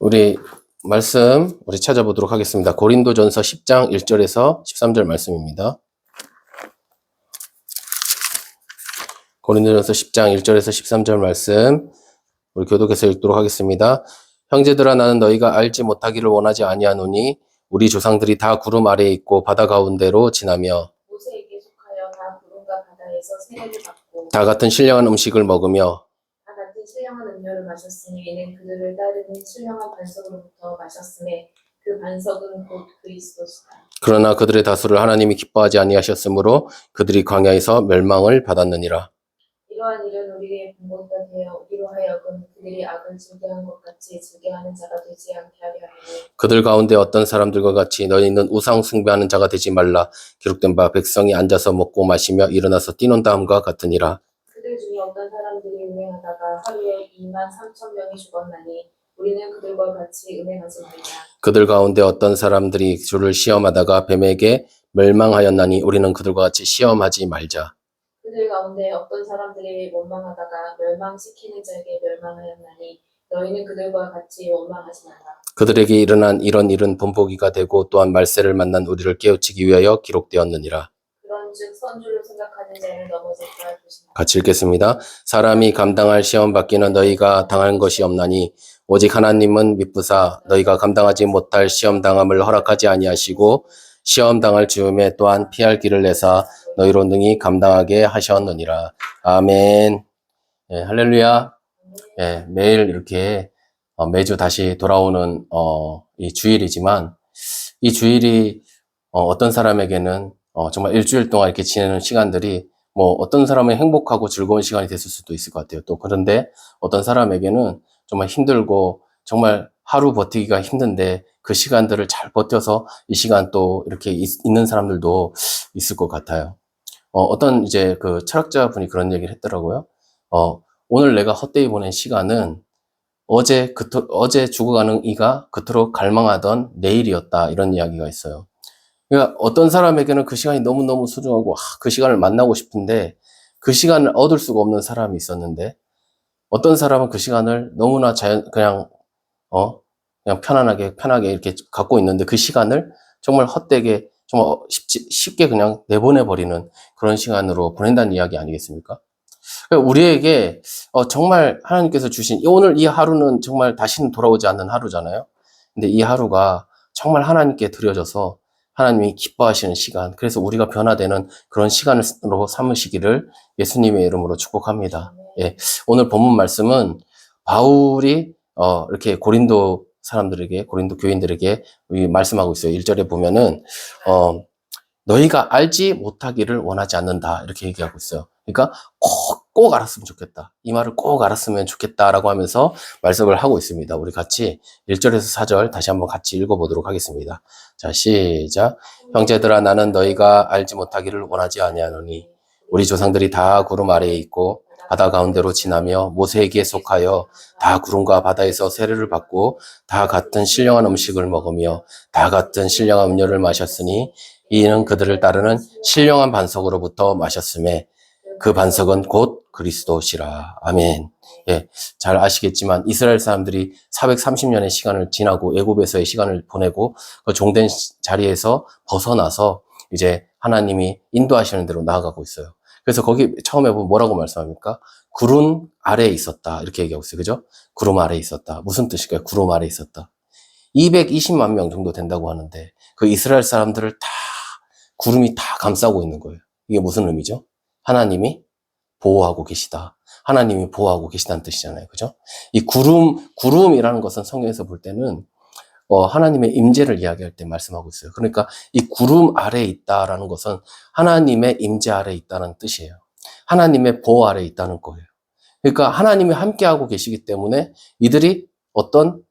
우리 말씀 우리 찾아보도록 하겠습니다. 고린도전서 10장 1절에서 13절 말씀입니다. 고린도전서 10장 1절에서 13절 말씀 우리 교독해서 읽도록 하겠습니다. 형제들아, 나는 너희가 알지 못하기를 원하지 아니하노니 우리 조상들이 다 구름 아래에 있고 바다 가운데로 지나며 모세에게 속하여 다 구름과 바다에서 세례를 받고 다 같은 신령한 음식을 먹으며 다 같은 신령한 음료를 마셨으니 이는 그들을 따르는 신령한 반석으로부터 마셨음에 그 반석은 곧 그리스도시다. 그러나 그들의 다수를 하나님이 기뻐하지 아니하셨으므로 그들이 광야에서 멸망을 받았느니라. 이러한 일은 우리의 분본가 되어 우리로 하여금 그들이 악을 즐겨한 것 같이 즐겨하는 자가 되지 않게 하려 하니 그들 가운데 어떤 사람들과 같이 너희는 우상 숭배하는 자가 되지 말라. 기록된 바 백성이 앉아서 먹고 마시며 일어나서 뛰는 다음과 같으니라. 그들 중에 어떤 사람들이 은행하다가 하루에 23,000명이 죽었나니 우리는 그들과 같이 은행하지 말자. 그들 가운데 어떤 사람들이 주를 시험하다가 뱀에게 멸망하였나니 우리는 그들과 같이 시험하지 말자. 그들 가운데 어떤 사람들이 원망하다가 멸망시키는 자에게 멸망하였나니 너희는 그들과 같이 원망하지 마라. 그들에게 일어난 이런 일은 본보기가 되고 또한 말세를 만난 우리를 깨우치기 위하여 기록되었느니라. 그런즉 선주를 생각하는 자는 넘어질까 조심하라. 같이 읽겠습니다. 사람이 감당할 시험 받기는 너희가 당한 것이 없나니 오직 하나님은 미쁘사 너희가 감당하지 못할 시험 당함을 허락하지 아니하시고 시험 당할 즈음에 또한 피할 길을 내사 너희로 능히 감당하게 하셨느니라. 아멘. 예, 할렐루야. 예, 매일 이렇게 매주 다시 돌아오는 이 주일이지만 이 주일이 어떤 사람에게는 정말 일주일 동안 이렇게 지내는 시간들이 뭐 어떤 사람은 행복하고 즐거운 시간이 됐을 수도 있을 것 같아요. 또 그런데 어떤 사람에게는 정말 힘들고 정말 하루 버티기가 힘든데 그 시간들을 잘 버텨서 이 시간 또 이렇게 있는 사람들도 있을 것 같아요. 어떤 이제 그 철학자 분이 그런 얘기를 했더라고요. 오늘 내가 헛되이 보낸 시간은 어제 죽어가는 이가 그토록 갈망하던 내일이었다. 이런 이야기가 있어요. 그러니까 어떤 사람에게는 그 시간이 너무너무 소중하고 그 시간을 만나고 싶은데 그 시간을 얻을 수가 없는 사람이 있었는데 어떤 사람은 그 시간을 너무나 그냥 편하게 이렇게 갖고 있는데 그 시간을 정말 헛되게 정말 쉽게 그냥 내보내버리는 그런 시간으로 보낸다는 이야기 아니겠습니까? 그러니까 우리에게 정말 하나님께서 주신 오늘 이 하루는 정말 다시는 돌아오지 않는 하루잖아요. 근데 이 하루가 정말 하나님께 드려져서 하나님이 기뻐하시는 시간, 그래서 우리가 변화되는 그런 시간으로 삼으시기를 예수님의 이름으로 축복합니다. 예, 오늘 본문 말씀은 바울이 이렇게 고린도 사람들에게, 고린도 교인들에게 말씀하고 있어요. 1절에 보면은 너희가 알지 못하기를 원하지 않는다 이렇게 얘기하고 있어요. 그러니까 꼭 알았으면 좋겠다. 이 말을 꼭 알았으면 좋겠다라고 하면서 말씀을 하고 있습니다. 우리 같이 1절에서 4절 다시 한번 같이 읽어보도록 하겠습니다. 자, 시작. 형제들아, 나는 너희가 알지 못하기를 원하지 아니하노니 우리 조상들이 다 구름 아래에 있고 바다 가운데로 지나며 모세에게 속하여 다 구름과 바다에서 세례를 받고 다 같은 신령한 음식을 먹으며 다 같은 신령한 음료를 마셨으니 이는 그들을 따르는 신령한 반석으로부터 마셨음에 그 반석은 곧 그리스도시라. 아멘. 예, 잘 아시겠지만 이스라엘 사람들이 430년의 시간을 지나고 애굽에서의 시간을 보내고 그 종된 자리에서 벗어나서 이제 하나님이 인도하시는 대로 나아가고 있어요. 그래서 거기 처음에 보면 뭐라고 말씀합니까? 구름 아래에 있었다. 이렇게 얘기하고 있어요. 그죠? 구름 아래에 있었다. 무슨 뜻일까요? 구름 아래에 있었다. 220만 명 정도 된다고 하는데 그 이스라엘 사람들을 다 구름이 다 감싸고 있는 거예요. 이게 무슨 의미죠? 하나님이 보호하고 계시다. 하나님이 보호하고 계시다는 뜻이잖아요. 그죠? 이 구름이라는 것은 성경에서 볼 때는 하나님의 임재를 이야기할 때 말씀하고 있어요. 그러니까 이 구름 아래에 있다라는 것은 하나님의 임재 아래에 있다는 뜻이에요. 하나님의 보호 아래에 있다는 거예요. 그러니까 하나님이 함께하고 계시기 때문에 이들이 어떤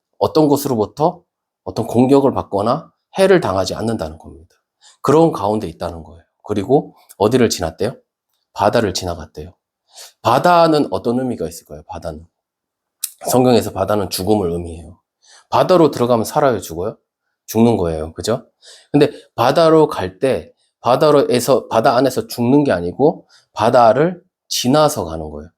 곳으로부터 어떤 공격을 받거나 해를 당하지 않는다는 겁니다. 그런 가운데 있다는 거예요. 그리고 어디를 지났대요? 바다를 지나갔대요. 바다는 어떤 의미가 있을까요? 바다는. 성경에서 바다는 죽음을 의미해요. 바다로 들어가면 살아요, 죽어요? 죽는 거예요. 그죠? 근데 바다로 갈 때, 바다 안에서 죽는 게 아니고, 바다를 지나서 가는 거예요.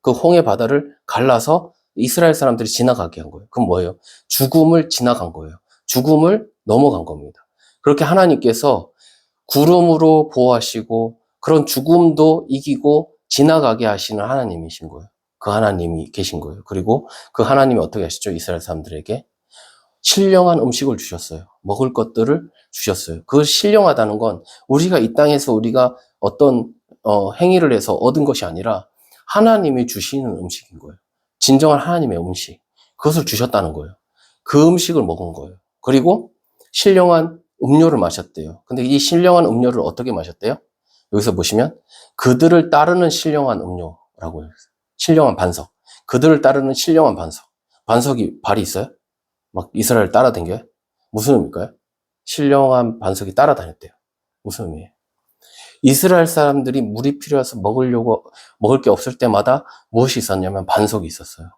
그 홍해 바다를 갈라서 이스라엘 사람들이 지나가게 한 거예요. 그럼 뭐예요? 죽음을 지나간 거예요. 죽음을 넘어간 겁니다. 그렇게 하나님께서 구름으로 보호하시고 그런 죽음도 이기고 지나가게 하시는 하나님이신 거예요. 그 하나님이 계신 거예요. 그리고 그 하나님이 어떻게 하시죠? 이스라엘 사람들에게 신령한 음식을 주셨어요. 먹을 것들을 주셨어요. 그 신령하다는 건 우리가 이 땅에서 우리가 어떤 행위를 해서 얻은 것이 아니라 하나님이 주시는 음식인 거예요. 진정한 하나님의 음식. 그것을 주셨다는 거예요. 그 음식을 먹은 거예요. 그리고 신령한 음료를 마셨대요. 근데 이 신령한 음료를 어떻게 마셨대요? 여기서 보시면 그들을 따르는 신령한 음료라고 해요. 신령한 반석. 그들을 따르는 신령한 반석. 반석이 발이 있어요? 막 이스라엘 따라다녀요? 무슨 의미일까요? 신령한 반석이 따라다녔대요. 무슨 의미예요? 이스라엘 사람들이 물이 필요해서 먹을 게 없을 때마다 무엇이 있었냐면 반석이 있었어요.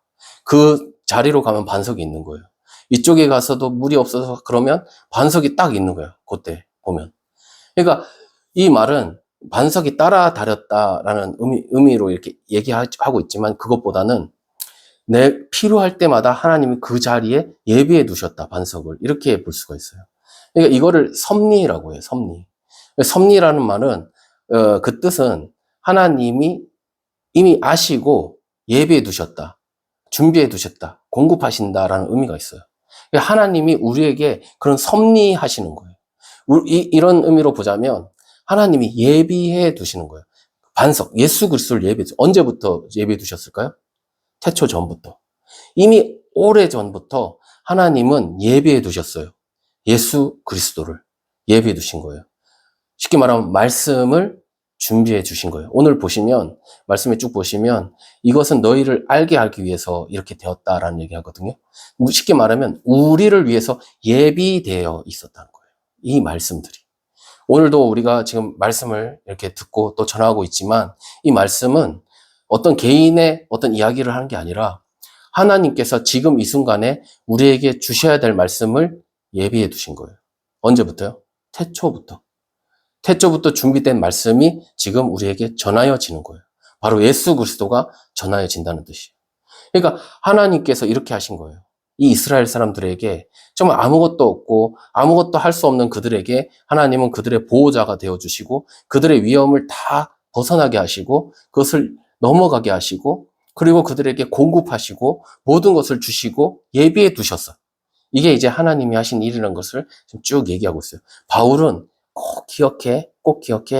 그 자리로 가면 반석이 있는 거예요. 이쪽에 가서도 물이 없어서 그러면 반석이 딱 있는 거예요. 그때 보면. 그러니까 이 말은 반석이 따라다녔다라는 의미로 이렇게 얘기하고 있지만 그것보다는 내 필요할 때마다 하나님이 그 자리에 예비해 두셨다, 반석을. 이렇게 볼 수가 있어요. 그러니까 이거를 섭리라고 해요, 섭리. 섭리라는 말은, 그 뜻은 하나님이 이미 아시고 예비해 두셨다, 준비해 두셨다, 공급하신다라는 의미가 있어요. 그러니까 하나님이 우리에게 그런 섭리하시는 거예요. 이런 의미로 보자면 하나님이 예비해 두시는 거예요. 반석, 예수 그리스도를 언제부터 예비해 두셨을까요? 태초 전부터. 이미 오래 전부터 하나님은 예비해 두셨어요. 예수 그리스도를 예비해 두신 거예요. 쉽게 말하면 말씀을 준비해 주신 거예요. 오늘 보시면, 말씀에 쭉 보시면 이것은 너희를 알게 하기 위해서 이렇게 되었다라는 얘기 하거든요. 쉽게 말하면 우리를 위해서 예비되어 있었다는 거예요. 이 말씀들이. 오늘도 우리가 지금 말씀을 이렇게 듣고 또 전하고 있지만 이 말씀은 어떤 개인의 어떤 이야기를 하는 게 아니라 하나님께서 지금 이 순간에 우리에게 주셔야 될 말씀을 예비해 두신 거예요. 언제부터요? 태초부터. 태초부터 준비된 말씀이 지금 우리에게 전하여지는 거예요. 바로 예수 그리스도가 전하여진다는 뜻이에요. 그러니까 하나님께서 이렇게 하신 거예요. 이 이스라엘 사람들에게 정말 아무것도 없고 아무것도 할 수 없는 그들에게 하나님은 그들의 보호자가 되어주시고 그들의 위험을 다 벗어나게 하시고 그것을 넘어가게 하시고 그리고 그들에게 공급하시고 모든 것을 주시고 예비해 두셨어. 이게 이제 하나님이 하신 일이라는 것을 지금 쭉 얘기하고 있어요. 바울은 꼭 기억해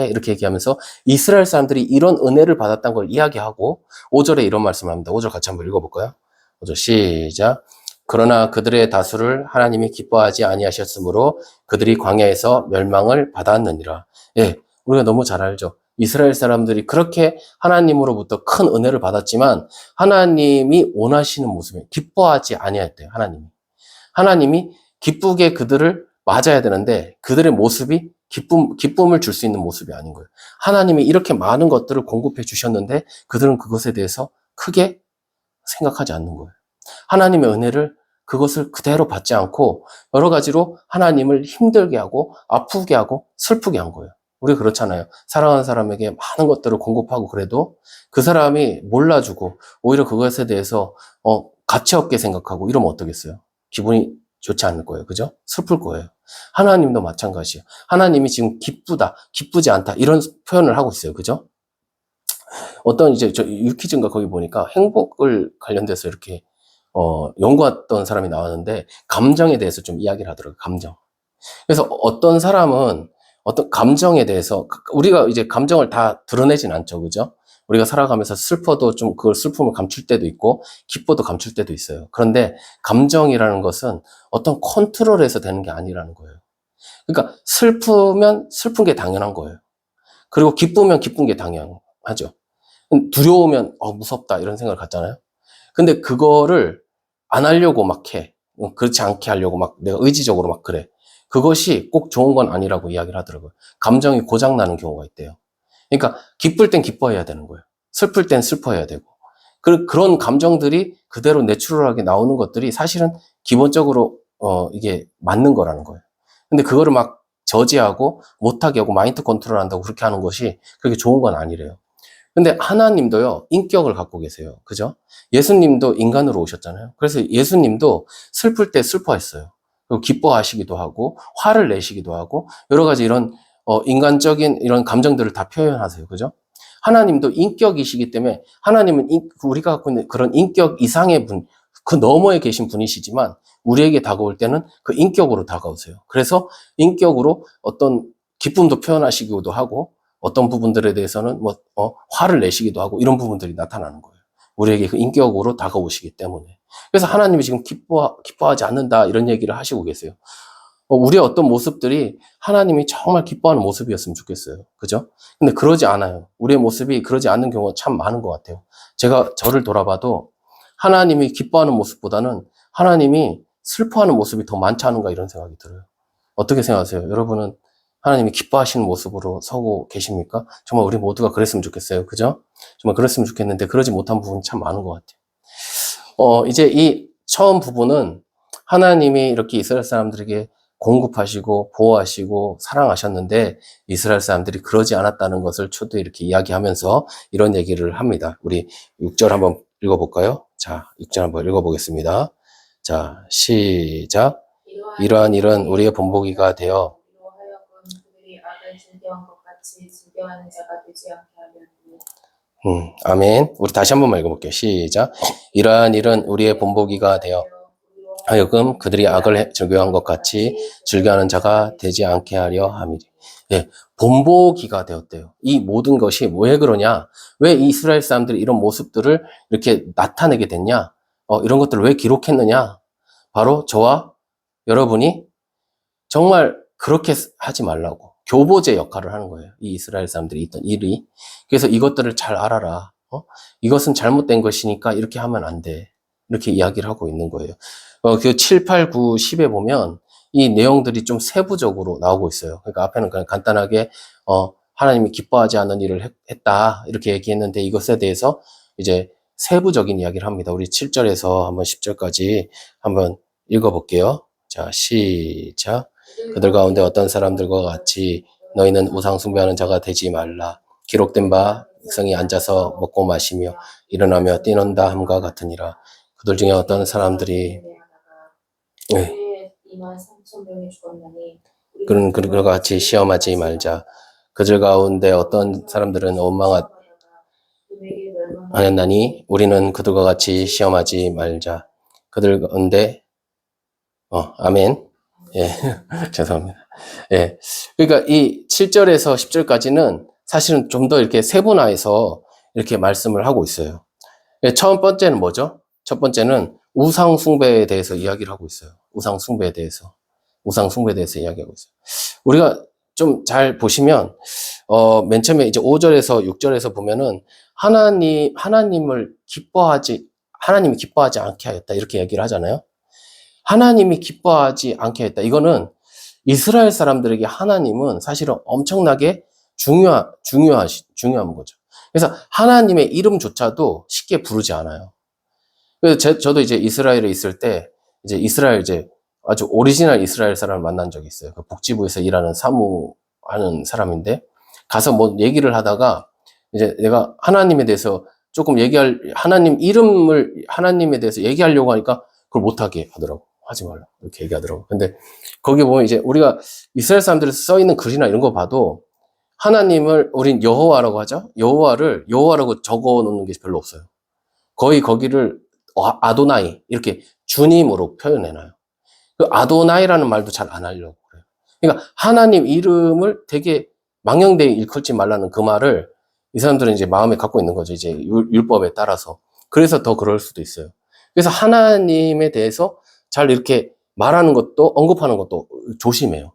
이렇게 얘기하면서 이스라엘 사람들이 이런 은혜를 받았다는 걸 이야기하고 5절에 이런 말씀을 합니다. 5절 같이 한번 읽어볼까요? 5절 시작. 그러나 그들의 다수를 하나님이 기뻐하지 아니하셨으므로 그들이 광야에서 멸망을 받았느니라. 예, 우리가 너무 잘 알죠. 이스라엘 사람들이 그렇게 하나님으로부터 큰 은혜를 받았지만 하나님이 원하시는 모습에 기뻐하지 아니했대요. 하나님이 기쁘게 그들을 맞아야 되는데 그들의 모습이 기쁨을 줄 수 있는 모습이 아닌 거예요. 하나님이 이렇게 많은 것들을 공급해 주셨는데 그들은 그것에 대해서 크게 생각하지 않는 거예요. 하나님의 은혜를 그것을 그대로 받지 않고 여러 가지로 하나님을 힘들게 하고 아프게 하고 슬프게 한 거예요. 우리 그렇잖아요. 사랑하는 사람에게 많은 것들을 공급하고 그래도 그 사람이 몰라주고 오히려 그것에 대해서 가치 없게 생각하고 이러면 어떠겠어요? 기분이 좋지 않을 거예요. 그죠? 슬플 거예요. 하나님도 마찬가지예요. 하나님이 지금 기쁘다, 기쁘지 않다 이런 표현을 하고 있어요. 그죠? 어떤 이제 저 유퀴즈인가 거기 보니까 행복을 관련돼서 이렇게 연구했던 사람이 나왔는데 감정에 대해서 좀 이야기를 하더라고요. 감정. 그래서 어떤 사람은 어떤 감정에 대해서 우리가 이제 감정을 다 드러내진 않죠. 그죠? 우리가 살아가면서 슬퍼도 좀 그걸 슬픔을 감출 때도 있고 기뻐도 감출 때도 있어요. 그런데 감정이라는 것은 어떤 컨트롤에서 되는 게 아니라는 거예요. 그러니까 슬프면 슬픈 게 당연한 거예요. 그리고 기쁘면 기쁜 게 당연하죠. 두려우면 무섭다 이런 생각을 갖잖아요. 근데 그거를 안 하려고 막 해. 그렇지 않게 하려고 막 내가 의지적으로 막 그래. 그것이 꼭 좋은 건 아니라고 이야기를 하더라고요. 감정이 고장나는 경우가 있대요. 그러니까 기쁠 땐 기뻐해야 되는 거예요. 슬플 땐 슬퍼해야 되고. 그런 감정들이 그대로 내추럴하게 나오는 것들이 사실은 기본적으로 이게 맞는 거라는 거예요. 근데 그거를 막 저지하고 못하게 하고 마인드 컨트롤 한다고 그렇게 하는 것이 그렇게 좋은 건 아니래요. 근데 하나님도요, 인격을 갖고 계세요. 그죠? 예수님도 인간으로 오셨잖아요. 그래서 예수님도 슬플 때 슬퍼했어요. 그리고 기뻐하시기도 하고, 화를 내시기도 하고, 여러 가지 이런, 인간적인 이런 감정들을 다 표현하세요. 그죠? 하나님도 인격이시기 때문에, 하나님은 우리가 갖고 있는 그런 인격 이상의 분, 그 너머에 계신 분이시지만, 우리에게 다가올 때는 그 인격으로 다가오세요. 그래서 인격으로 어떤 기쁨도 표현하시기도 하고, 어떤 부분들에 대해서는 화를 내시기도 하고 이런 부분들이 나타나는 거예요. 우리에게 그 인격으로 다가오시기 때문에. 그래서 하나님이 지금 기뻐하지 않는다 이런 얘기를 하시고 계세요. 우리의 어떤 모습들이 하나님이 정말 기뻐하는 모습이었으면 좋겠어요. 그죠? 근데 그러지 않아요. 우리의 모습이 그러지 않는 경우가 참 많은 것 같아요. 제가 저를 돌아봐도 하나님이 기뻐하는 모습보다는 하나님이 슬퍼하는 모습이 더 많지 않은가 이런 생각이 들어요. 어떻게 생각하세요? 여러분은 하나님이 기뻐하시는 모습으로 서고 계십니까? 정말 우리 모두가 그랬으면 좋겠어요. 그죠? 정말 그랬으면 좋겠는데 그러지 못한 부분이 참 많은 것 같아요. 이제 이 처음 부분은 하나님이 이렇게 이스라엘 사람들에게 공급하시고 보호하시고 사랑하셨는데 이스라엘 사람들이 그러지 않았다는 것을 초대 이렇게 이야기하면서 이런 얘기를 합니다. 우리 6절 한번 읽어볼까요? 자, 6절 한번 읽어보겠습니다. 자, 시작. 이러한 일은 우리의 본보기가 되어 우리로 하여금 그들이 악을 즐겨한 것 같이 즐겨하는 자가 되지 않게 하려니. 아멘. 우리 다시 한 번만 읽어볼게요. 시작. 이러한 일은 우리의 본보기가 되어 하여금 그들이 악을 즐겨한 것 같이 즐겨하는 자가 되지 않게 하려 함이리. 예, 본보기가 되었대요. 이 모든 것이 왜 그러냐? 왜 이스라엘 사람들이 이런 모습들을 이렇게 나타내게 됐냐? 이런 것들을 왜 기록했느냐? 바로 저와 여러분이 정말 그렇게 하지 말라고 교보제 역할을 하는 거예요. 이 이스라엘 사람들이 있던 일이. 그래서 이것들을 잘 알아라. 이것은 잘못된 것이니까 이렇게 하면 안 돼. 이렇게 이야기를 하고 있는 거예요. 그 7, 8, 9, 10에 보면 이 내용들이 좀 세부적으로 나오고 있어요. 그러니까 앞에는 그냥 간단하게 하나님이 기뻐하지 않는 일을 했다 이렇게 얘기했는데 이것에 대해서 이제 세부적인 이야기를 합니다. 우리 7절에서 한번 10절까지 한번 읽어볼게요. 자, 시작. 그들 가운데 어떤 사람들과 같이 너희는 우상 숭배하는 자가 되지 말라. 기록된 바 백성이 앉아서 먹고 마시며 일어나며 뛰는다 함과 같으니라. 그들 중에 어떤 사람들이 그런 그들과 같이 시험하지 말자. 그들 가운데 어떤 사람들은 원망하였나니 우리는 그들과 같이 시험하지 말자. 그들 가운데 아멘. 예, 죄송합니다. 예. 그러니까 이 7절에서 10절까지는 사실은 좀 더 이렇게 세분화해서 이렇게 말씀을 하고 있어요. 첫 번째는 뭐죠? 첫 번째는 우상숭배에 대해서 이야기를 하고 있어요. 우상숭배에 대해서 이야기하고 있어요. 우리가 좀 잘 보시면, 맨 처음에 이제 5절에서 6절에서 보면은 하나님이 기뻐하지 않게 하였다. 이렇게 얘기를 하잖아요. 하나님이 기뻐하지 않게 했다. 이거는 이스라엘 사람들에게 하나님은 사실은 엄청나게 중요한 거죠. 그래서 하나님의 이름조차도 쉽게 부르지 않아요. 그래서 저도 이제 이스라엘에 있을 때, 이제 아주 오리지널 이스라엘 사람을 만난 적이 있어요. 그 복지부에서 일하는 사무하는 사람인데, 가서 뭐 얘기를 하다가, 이제 내가 하나님에 대해서 조금 하나님에 대해서 얘기하려고 하니까 그걸 못하게 하더라고. 하지 말라. 이렇게 얘기하더라고. 근데 거기 보면 이제 우리가 이스라엘 사람들이 써 있는 글이나 이런 거 봐도 하나님을 우린 여호와라고 하죠. 여호와라고 적어 놓는 게 별로 없어요. 거의 거기를 아도나이 이렇게 주님으로 표현해놔요. 그 아도나이라는 말도 잘 안 하려고 그래요. 그러니까 하나님 이름을 되게 망령되이 일컫지 말라는 그 말을 이 사람들은 이제 마음에 갖고 있는 거죠. 이제 율법에 따라서. 그래서 더 그럴 수도 있어요. 그래서 하나님에 대해서 잘 이렇게 말하는 것도 언급하는 것도 조심해요.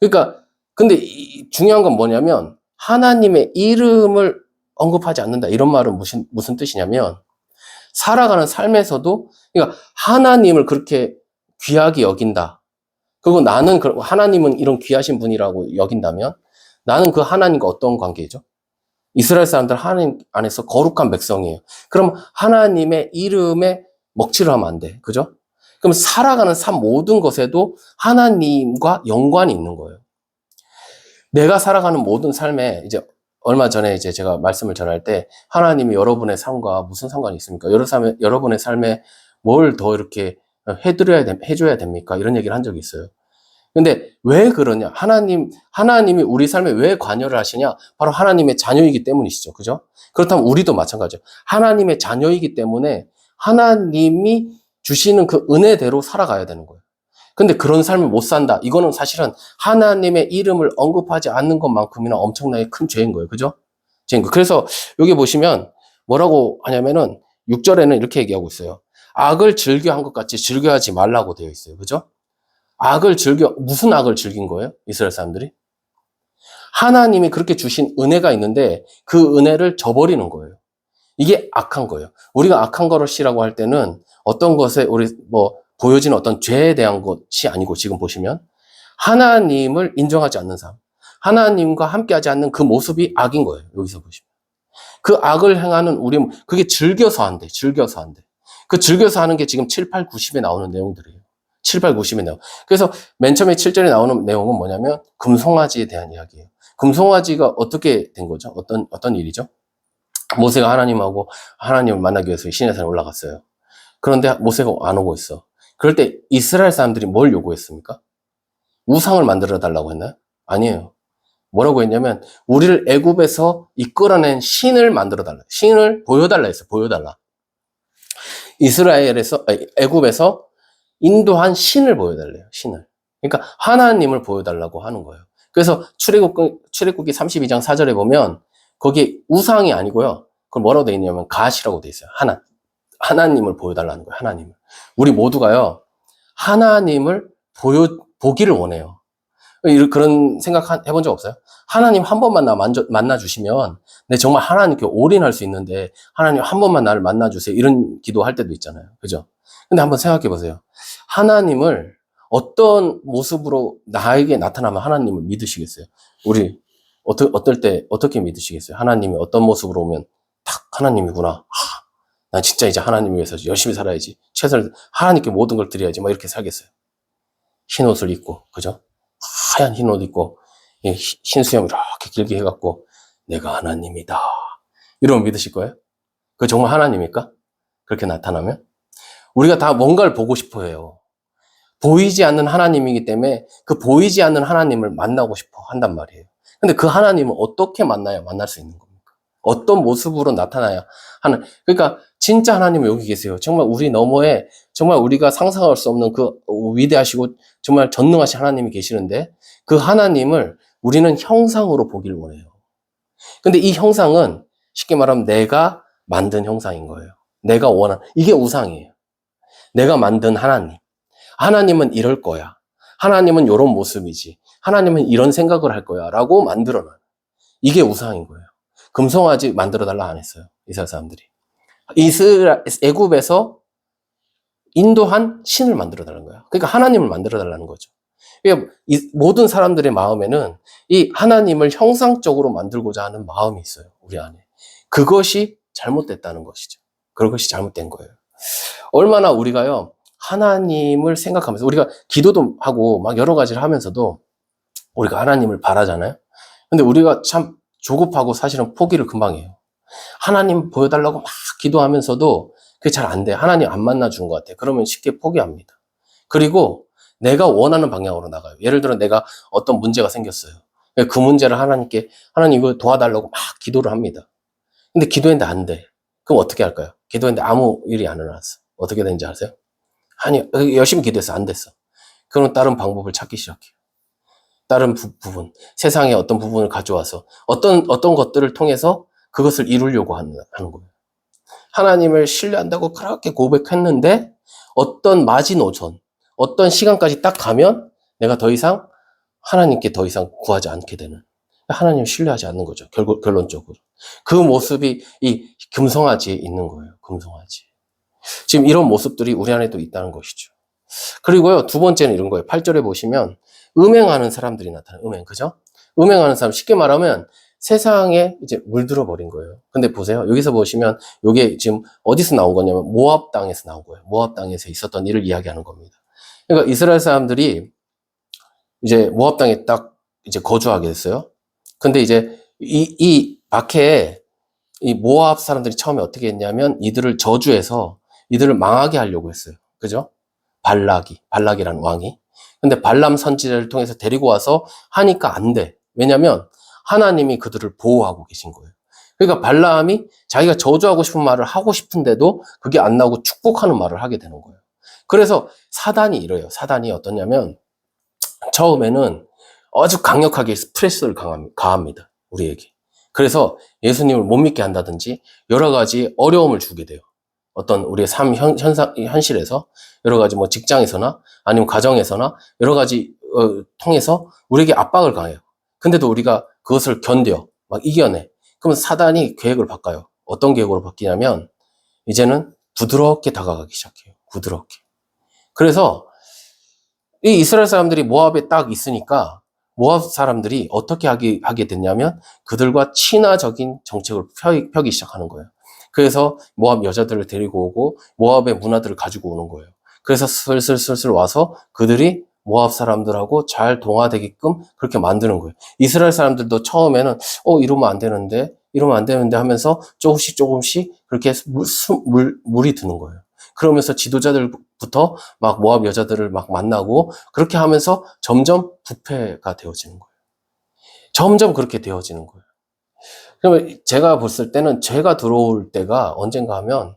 그러니까 근데 중요한 건 뭐냐면 하나님의 이름을 언급하지 않는다. 이런 말은 무슨 뜻이냐면 살아가는 삶에서도 그러니까 하나님을 그렇게 귀하게 여긴다. 그리고 나는 하나님은 이런 귀하신 분이라고 여긴다면 나는 그 하나님과 어떤 관계죠? 이스라엘 사람들 하나님 안에서 거룩한 백성이에요. 그럼 하나님의 이름에 먹칠을 하면 안 돼. 그죠? 그럼 살아가는 삶 모든 것에도 하나님과 연관이 있는 거예요. 내가 살아가는 모든 삶에 이제 얼마 전에 이제 제가 말씀을 전할 때 하나님이 여러분의 삶과 무슨 상관이 있습니까? 여러분의 삶에 뭘 더 이렇게 해줘야 됩니까? 이런 얘기를 한 적이 있어요. 근데 왜 그러냐? 하나님이 우리 삶에 왜 관여를 하시냐? 바로 하나님의 자녀이기 때문이시죠. 그죠? 그렇다면 우리도 마찬가지죠. 하나님의 자녀이기 때문에 하나님이 주시는 그 은혜대로 살아가야 되는 거예요. 근데 그런 삶을 못 산다. 이거는 사실은 하나님의 이름을 언급하지 않는 것만큼이나 엄청나게 큰 죄인 거예요. 그죠? 죄인 거. 그래서 여기 보시면 뭐라고 하냐면은 6절에는 이렇게 얘기하고 있어요. 악을 즐겨한 것 같이 즐겨하지 말라고 되어 있어요. 그죠? 무슨 악을 즐긴 거예요? 이스라엘 사람들이? 하나님이 그렇게 주신 은혜가 있는데 그 은혜를 저버리는 거예요. 이게 악한 거예요. 우리가 악한 것이라고 할 때는 어떤 것에 우리 보여지는 어떤 죄에 대한 것이 아니고 지금 보시면 하나님을 인정하지 않는 삶, 하나님과 함께하지 않는 그 모습이 악인 거예요. 여기서 보시면. 그 악을 행하는 그게 즐겨서 한대. 그 즐겨서 하는 게 지금 7, 8, 90에 나오는 내용들이에요. 7, 8, 90에 나오는. 그래서 맨 처음에 7절에 나오는 내용은 뭐냐면 금송아지에 대한 이야기예요. 금송아지가 어떻게 된 거죠? 어떤 일이죠? 모세가 하나님을 만나기 위해서 시내산에 올라갔어요. 그런데 모세가 안 오고 있어. 그럴 때 이스라엘 사람들이 뭘 요구했습니까? 우상을 만들어 달라고 했나요? 아니에요. 뭐라고 했냐면 우리를 애굽에서 이끌어낸 신을 만들어 달라. 신을 보여달라 했어요. 보여달라. 애굽에서 인도한 신을 보여달래요. 신을. 그러니까 하나님을 보여달라고 하는 거예요. 그래서 출애굽기 32장 4절에 보면 거기에 우상이 아니고요. 그걸 뭐라고 돼 있냐면 갓이라고 돼 있어요. 하나님을 보여달라는 거예요. 하나님을. 우리 모두가요. 하나님을 보기를 원해요. 그런 생각 해본 적 없어요? 하나님 한 번만 나 만나주시면 내 정말 하나님께 올인할 수 있는데 하나님 한 번만 나를 만나주세요. 이런 기도할 때도 있잖아요. 그죠? 근데 한번 생각해 보세요. 하나님을 어떤 모습으로 나에게 나타나면 하나님을 믿으시겠어요? 우리 어떨 때 어떻게 믿으시겠어요? 하나님이 어떤 모습으로 오면 탁 하나님이구나. 난 진짜 이제 하나님 위해서 열심히 살아야지. 최선을 하나님께 모든 걸 드려야지. 막 이렇게 살겠어요. 흰 옷을 입고, 그죠? 하얀 흰 옷 입고, 흰 수염 이렇게 길게 해갖고, 내가 하나님이다. 이러면 믿으실 거예요? 그게 정말 하나님입니까? 그렇게 나타나면? 우리가 다 뭔가를 보고 싶어 해요. 보이지 않는 하나님이기 때문에 그 보이지 않는 하나님을 만나고 싶어 한단 말이에요. 근데 그 하나님은 어떻게 만나야 만날 수 있는 겁니까? 어떤 모습으로 나타나야 그러니까 진짜 하나님은 여기 계세요. 정말 우리 너머에 정말 우리가 상상할 수 없는 그 위대하시고 정말 전능하신 하나님이 계시는데 그 하나님을 우리는 형상으로 보길 원해요. 근데 이 형상은 쉽게 말하면 내가 만든 형상인 거예요. 내가 원하는, 이게 우상이에요. 내가 만든 하나님. 하나님은 이럴 거야. 하나님은 이런 모습이지. 하나님은 이런 생각을 할 거야. 라고 만들어놔. 이게 우상인 거예요. 금송아지 만들어달라 안 했어요. 이스라엘 사람들이. 애굽에서 인도한 신을 만들어달라는 거야. 그러니까 하나님을 만들어달라는 거죠. 그러니까 모든 사람들의 마음에는 이 하나님을 형상적으로 만들고자 하는 마음이 있어요. 우리 안에. 그것이 잘못됐다는 것이죠. 그것이 잘못된 거예요. 얼마나 우리가요. 하나님을 생각하면서 우리가 기도도 하고 막 여러 가지를 하면서도 우리가 하나님을 바라잖아요. 근데 우리가 참 조급하고 사실은 포기를 금방 해요. 하나님 보여달라고 막 기도하면서도 그게 잘 안 돼. 하나님 안 만나주는 것 같아. 그러면 쉽게 포기합니다. 그리고 내가 원하는 방향으로 나가요. 예를 들어 내가 어떤 문제가 생겼어요. 그 문제를 하나님 이거 도와달라고 막 기도를 합니다. 근데 기도했는데 안 돼. 그럼 어떻게 할까요? 기도했는데 아무 일이 안 일어났어. 어떻게 되는지 아세요? 아니, 열심히 기도해서 안 됐어. 그럼 다른 방법을 찾기 시작해요. 다른 부분, 세상의 어떤 부분을 가져와서 어떤 것들을 통해서 그것을 이루려고 하는 거예요. 하나님을 신뢰한다고 그렇게 고백했는데 어떤 마지노선, 어떤 시간까지 딱 가면 내가 더 이상 하나님께 더 이상 구하지 않게 되는, 하나님을 신뢰하지 않는 거죠. 결론적으로. 그 모습이 이 금송아지에 있는 거예요. 금송아지. 지금 이런 모습들이 우리 안에도 있다는 것이죠. 그리고요, 두 번째는 이런 거예요. 8절에 보시면 음행하는 사람들이 나타나요. 그죠? 음행하는 사람, 쉽게 말하면 세상에 이제 물들어 버린 거예요. 근데 보세요. 여기서 보시면 이게 지금 어디서 나온 거냐면 모압 땅에서 나온 거예요. 모압 땅에서 있었던 일을 이야기하는 겁니다. 그러니까 이스라엘 사람들이 이제 모압 땅에 딱 이제 거주하게 됐어요. 근데 이제 이 밖에 이 모압 사람들이 처음에 어떻게 했냐면 이들을 저주해서 이들을 망하게 하려고 했어요. 그죠? 발락이라는 왕이. 근데 발람 선지자를 통해서 데리고 와서 하니까 안 돼. 왜냐면 하나님이 그들을 보호하고 계신 거예요. 그러니까 발람이 자기가 저주하고 싶은 말을 하고 싶은데도 그게 안 나오고 축복하는 말을 하게 되는 거예요. 그래서 사단이 이래요. 사단이 어떠냐면 처음에는 아주 강력하게 스트레스를 가합니다. 우리에게. 그래서 예수님을 못 믿게 한다든지 여러 가지 어려움을 주게 돼요. 어떤 우리의 삶 현실에서 여러 가지 뭐 직장에서나 아니면 가정에서나 여러 가지 통해서 우리에게 압박을 가해요. 근데도 우리가 그것을 견뎌 막 이겨내. 그러면 사단이 계획을 바꿔요. 어떤 계획으로 바뀌냐면 이제는 부드럽게 다가가기 시작해요. 부드럽게. 그래서 이 이스라엘 사람들이 모압에 딱 있으니까 모압 사람들이 어떻게 하게 됐냐면 그들과 친화적인 정책을 펴기 시작하는 거예요. 그래서 모압 여자들을 데리고 오고 모압의 문화들을 가지고 오는 거예요. 그래서 슬슬 와서 그들이 모압 사람들하고 잘 동화되게끔 그렇게 만드는 거예요. 이스라엘 사람들도 처음에는 이러면 안 되는데 하면서 조금씩 그렇게 물이 드는 거예요. 그러면서 지도자들부터 막 모압 여자들을 막 만나고 그렇게 하면서 점점 부패가 되어지는 거예요. 점점 그렇게 되어지는 거예요. 그러면 제가 봤을 때는 죄가 들어올 때가 언젠가 하면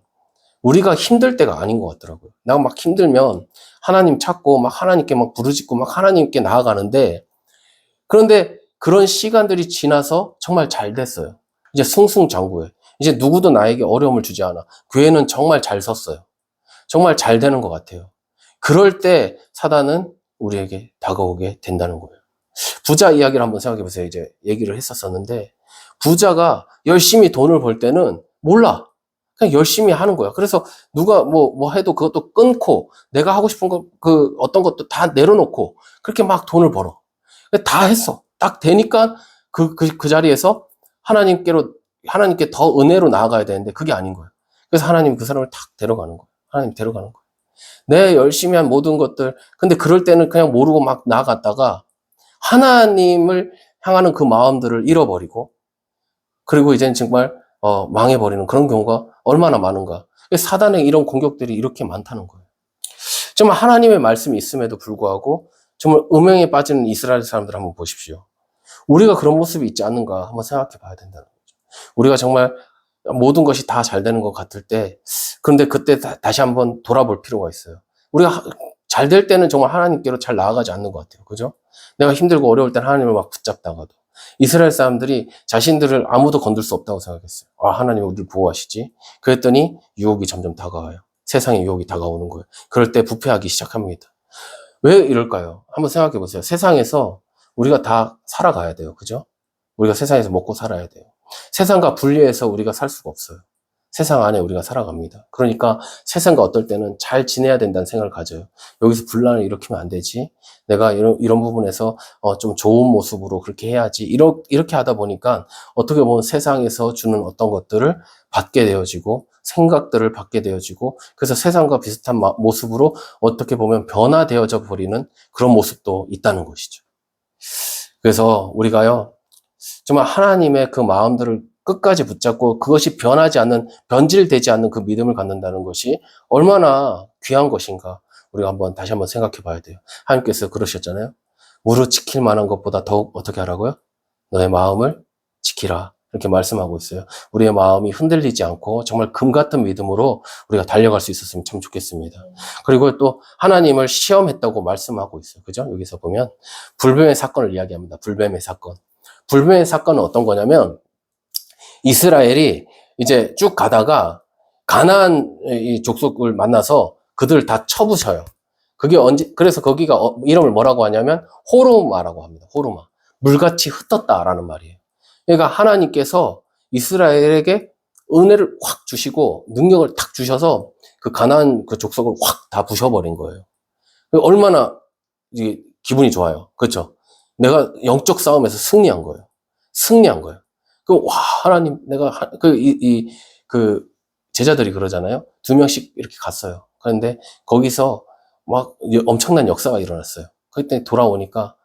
우리가 힘들 때가 아닌 것 같더라고요. 내가 막 힘들면 하나님 찾고 막 하나님께 막 부르짖고 막 하나님께 나아가는데 그런데 그런 시간들이 지나서 정말 잘 됐어요. 이제 승승장구해. 이제 누구도 나에게 어려움을 주지 않아. 교회는 정말 잘 섰어요. 정말 잘 되는 것 같아요. 그럴 때 사단은 우리에게 다가오게 된다는 거예요. 부자 이야기를 한번 생각해 보세요. 이제 얘기를 했었었는데 부자가 열심히 돈을 벌 때는 몰라. 그냥 열심히 하는 거야. 그래서 누가 뭐 해도 그것도 끊고 내가 하고 싶은 거, 어떤 것도 다 내려놓고 그렇게 막 돈을 벌어. 다 했어. 딱 되니까 그 자리에서 하나님께 더 은혜로 나아가야 되는데 그게 아닌 거예요. 그래서 하나님 그 사람을 탁 데려가는 거예요. 하나님 데려가는 거예요. 내 열심히 한 모든 것들. 근데 그럴 때는 그냥 모르고 막 나아갔다가 하나님을 향하는 그 마음들을 잃어버리고 그리고 이제는 정말 망해버리는 그런 경우가 얼마나 많은가. 사단의 이런 공격들이 이렇게 많다는 거예요. 정말 하나님의 말씀이 있음에도 불구하고 정말 음행에 빠지는 이스라엘 사람들 한번 보십시오. 우리가 그런 모습이 있지 않는가 한번 생각해 봐야 된다는 거죠. 우리가 정말 모든 것이 다 잘 되는 것 같을 때, 그런데 그때 다시 한번 돌아볼 필요가 있어요. 우리가 잘 될 때는 정말 하나님께로 잘 나아가지 않는 것 같아요. 그죠? 내가 힘들고 어려울 때는 하나님을 막 붙잡다가도. 이스라엘 사람들이 자신들을 아무도 건들 수 없다고 생각했어요. 하나님 우리를 보호하시지. 그랬더니 유혹이 점점 다가와요. 세상의 유혹이 다가오는 거예요. 그럴 때 부패하기 시작합니다. 왜 이럴까요? 한번 생각해 보세요. 세상에서 우리가 다 살아가야 돼요. 그죠? 우리가 세상에서 먹고 살아야 돼요. 세상과 분리해서 우리가 살 수가 없어요. 세상 안에 우리가 살아갑니다. 그러니까 세상과 어떨 때는 잘 지내야 된다는 생각을 가져요. 여기서 분란을 일으키면 안 되지. 내가 이런 부분에서 좀 좋은 모습으로 그렇게 해야지. 이렇게 하다 보니까 어떻게 보면 세상에서 주는 어떤 것들을 받게 되어지고 생각들을 받게 되어지고 그래서 세상과 비슷한 모습으로 어떻게 보면 변화되어져 버리는 그런 모습도 있다는 것이죠. 그래서 우리가요, 정말 하나님의 그 마음들을 끝까지 붙잡고 그것이 변하지 않는, 변질되지 않는 그 믿음을 갖는다는 것이 얼마나 귀한 것인가 우리가 다시 한번 생각해 봐야 돼요. 하나님께서 그러셨잖아요. 무릇 지킬 만한 것보다 더욱 어떻게 하라고요? 너의 마음을 지키라. 이렇게 말씀하고 있어요. 우리의 마음이 흔들리지 않고 정말 금 같은 믿음으로 우리가 달려갈 수 있었으면 참 좋겠습니다. 그리고 또 하나님을 시험했다고 말씀하고 있어요. 그죠? 여기서 보면 불뱀의 사건을 이야기합니다. 불뱀의 사건. 불뱀의 사건은 어떤 거냐면 이스라엘이 이제 쭉 가다가 가나안 이 족속을 만나서 그들을 다 쳐부셔요. 그래서 거기가 이름을 뭐라고 하냐면 호르마라고 합니다. 호르마. 물같이 흩었다라는 말이에요. 그러니까 하나님께서 이스라엘에게 은혜를 확 주시고 능력을 탁 주셔서 그 가나안 그 족속을 확 다 부셔버린 거예요. 얼마나 기분이 좋아요. 그렇죠? 내가 영적 싸움에서 승리한 거예요. 승리한 거예요. 하나님, 그 제자들이 그러잖아요. 2명씩 이렇게 갔어요. 그런데 거기서 막 엄청난 역사가 일어났어요. 그때 돌아오니까,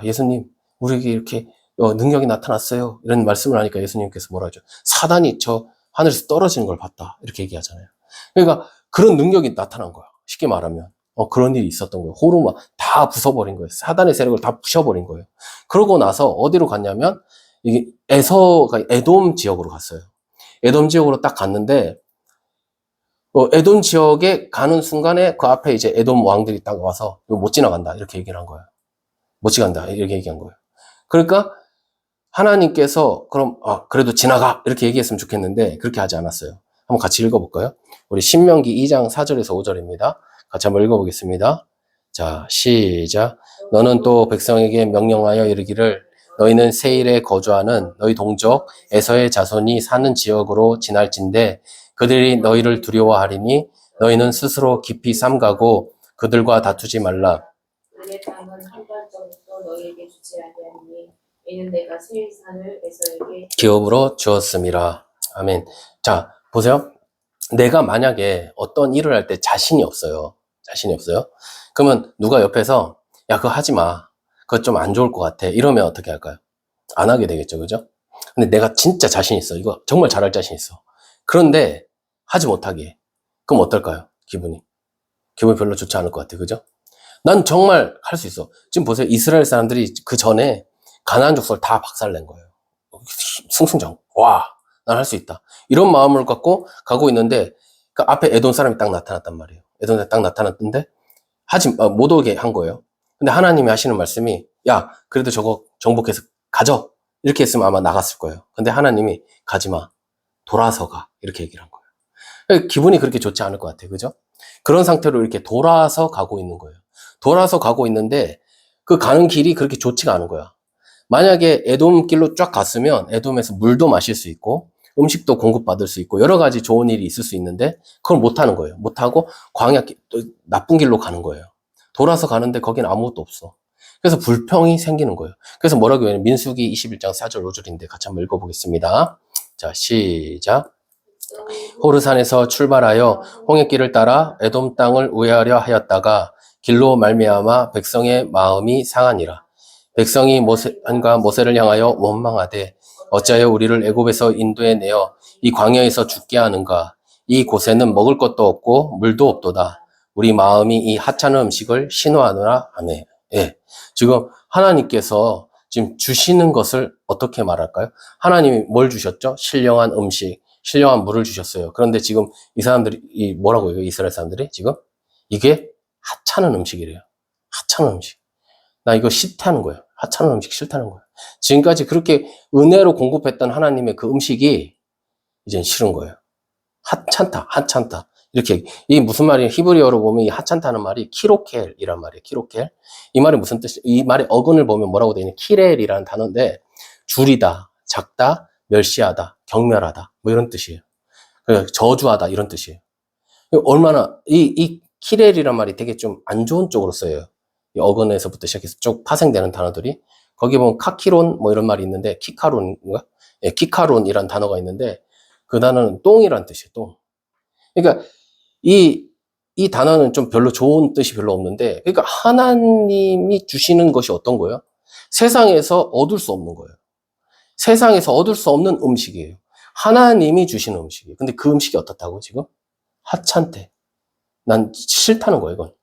예수님, 우리에게 이렇게 능력이 나타났어요. 이런 말씀을 하니까 예수님께서 뭐라 하죠? 사단이 저 하늘에서 떨어지는 걸 봤다. 이렇게 얘기하잖아요. 그러니까 그런 능력이 나타난 거야. 쉽게 말하면. 그런 일이 있었던 거예요. 호르마 다 부숴버린 거예요. 사단의 세력을 다 부셔버린 거예요. 그러고 나서 어디로 갔냐면, 이게 에돔 지역으로 갔어요. 에돔 지역으로 딱 갔는데, 에돔 지역에 가는 순간에 그 앞에 이제 에돔 왕들이 딱 와서 못 지나간다. 이렇게 얘기를 한 거예요. 못 지나간다. 이렇게 얘기한 거예요. 그러니까 하나님께서 그럼 그래도 지나가 이렇게 얘기했으면 좋겠는데 그렇게 하지 않았어요. 한번 같이 읽어볼까요? 우리 신명기 2장 4절에서 5절입니다. 같이 한번 읽어보겠습니다. 자, 시작. 너는 또 백성에게 명령하여 이르기를 너희는 세일에 거주하는 너희 동족 에서의 자손이 사는 지역으로 지날진대 그들이 너희를 두려워하리니 너희는 스스로 깊이 삼가고 그들과 다투지 말라. 그의 땅은 한 발짝도 너희에게 주지 아니하리니 이는 내가 세일산을 에서에게 기업으로 주었음이라. 아멘. 자, 보세요. 내가 만약에 어떤 일을 할 때 자신이 없어요. 자신이 없어요. 그러면 누가 옆에서 야, 그거 하지 마. 그거 좀 안 좋을 것 같아. 이러면 어떻게 할까요? 안 하게 되겠죠. 그죠? 근데 내가 진짜 자신 있어. 이거 정말 잘할 자신 있어. 그런데 하지 못하게 해. 그럼 어떨까요? 기분이 별로 좋지 않을 것 같아요. 그죠? 난 정말 할 수 있어. 지금 보세요. 이스라엘 사람들이 그 전에 가나안 족속을 다 박살낸 거예요. 승승장. 와, 난 할 수 있다. 이런 마음을 갖고 가고 있는데 그 앞에 에돔 사람이 딱 나타났단 말이에요. 에돔 사람이 딱 나타났는데 못 오게 한 거예요. 근데 하나님이 하시는 말씀이 야, 그래도 저거 정복해서 가져. 이렇게 했으면 아마 나갔을 거예요. 근데 하나님이 가지 마. 돌아서 가. 이렇게 얘기를 한 거예요. 기분이 그렇게 좋지 않을 것 같아요. 그죠? 그런 상태로 이렇게 돌아서 가고 있는 거예요. 돌아서 가고 있는데 그 가는 길이 그렇게 좋지가 않은 거야. 만약에 에돔 길로 쫙 갔으면 에돔에서 물도 마실 수 있고 음식도 공급받을 수 있고 여러 가지 좋은 일이 있을 수 있는데 그걸 못 하는 거예요. 못 하고 나쁜 길로 가는 거예요. 돌아서 가는데 거기는 아무것도 없어. 그래서 불평이 생기는 거예요. 그래서 뭐라고 해요? 민수기 21장 4절 5절인데 같이 한번 읽어보겠습니다. 자, 시작. 호르산에서 출발하여 홍해길을 따라 에돔 땅을 우회하려 하였다가 길로 말미암아 백성의 마음이 상하니라. 백성이 모세를 향하여 원망하되 어찌하여 우리를 애굽에서 인도해 내어 이 광야에서 죽게 하는가? 이 곳에는 먹을 것도 없고 물도 없도다. 우리 마음이 이 하찮은 음식을 신호하노라 하네. 예. 지금 하나님께서 지금 주시는 것을 어떻게 말할까요? 하나님이 뭘 주셨죠? 신령한 음식, 신령한 물을 주셨어요. 그런데 지금 이 사람들이 뭐라고 해요? 이스라엘 사람들이 지금 이게 하찮은 음식이래요. 하찮은 음식. 나 이거 싫다는 거예요. 하찮은 음식 싫다는 거예요. 지금까지 그렇게 은혜로 공급했던 하나님의 그 음식이 이젠 싫은 거예요. 하찮다, 하찮다. 이렇게, 이게 무슨 말이에요? 히브리어로 보면 이 하찮다는 말이 키로켈이란 말이에요. 키로켈. 이 말이 무슨 뜻이에요? 이 말의 어근을 보면 뭐라고 되어 있냐? 키렐이라는 단어인데, 줄이다, 작다, 멸시하다, 경멸하다. 뭐 이런 뜻이에요. 저주하다, 이런 뜻이에요. 얼마나, 이 키렐이란 말이 되게 좀 안 좋은 쪽으로 써요. 이 어근에서부터 시작해서 쭉 파생되는 단어들이. 거기 보면 카키론 뭐 이런 말이 있는데, 키카론인가? 예, 키카론이란 단어가 있는데, 그 단어는 똥이란 뜻이에요, 똥. 그러니까, 이 단어는 좀 별로 좋은 뜻이 별로 없는데, 그러니까 하나님이 주시는 것이 어떤 거예요? 세상에서 얻을 수 없는 거예요. 세상에서 얻을 수 없는 음식이에요. 하나님이 주시는 음식이에요. 근데 그 음식이 어떻다고 지금? 하찮대. 난 싫다는 거예요, 이건.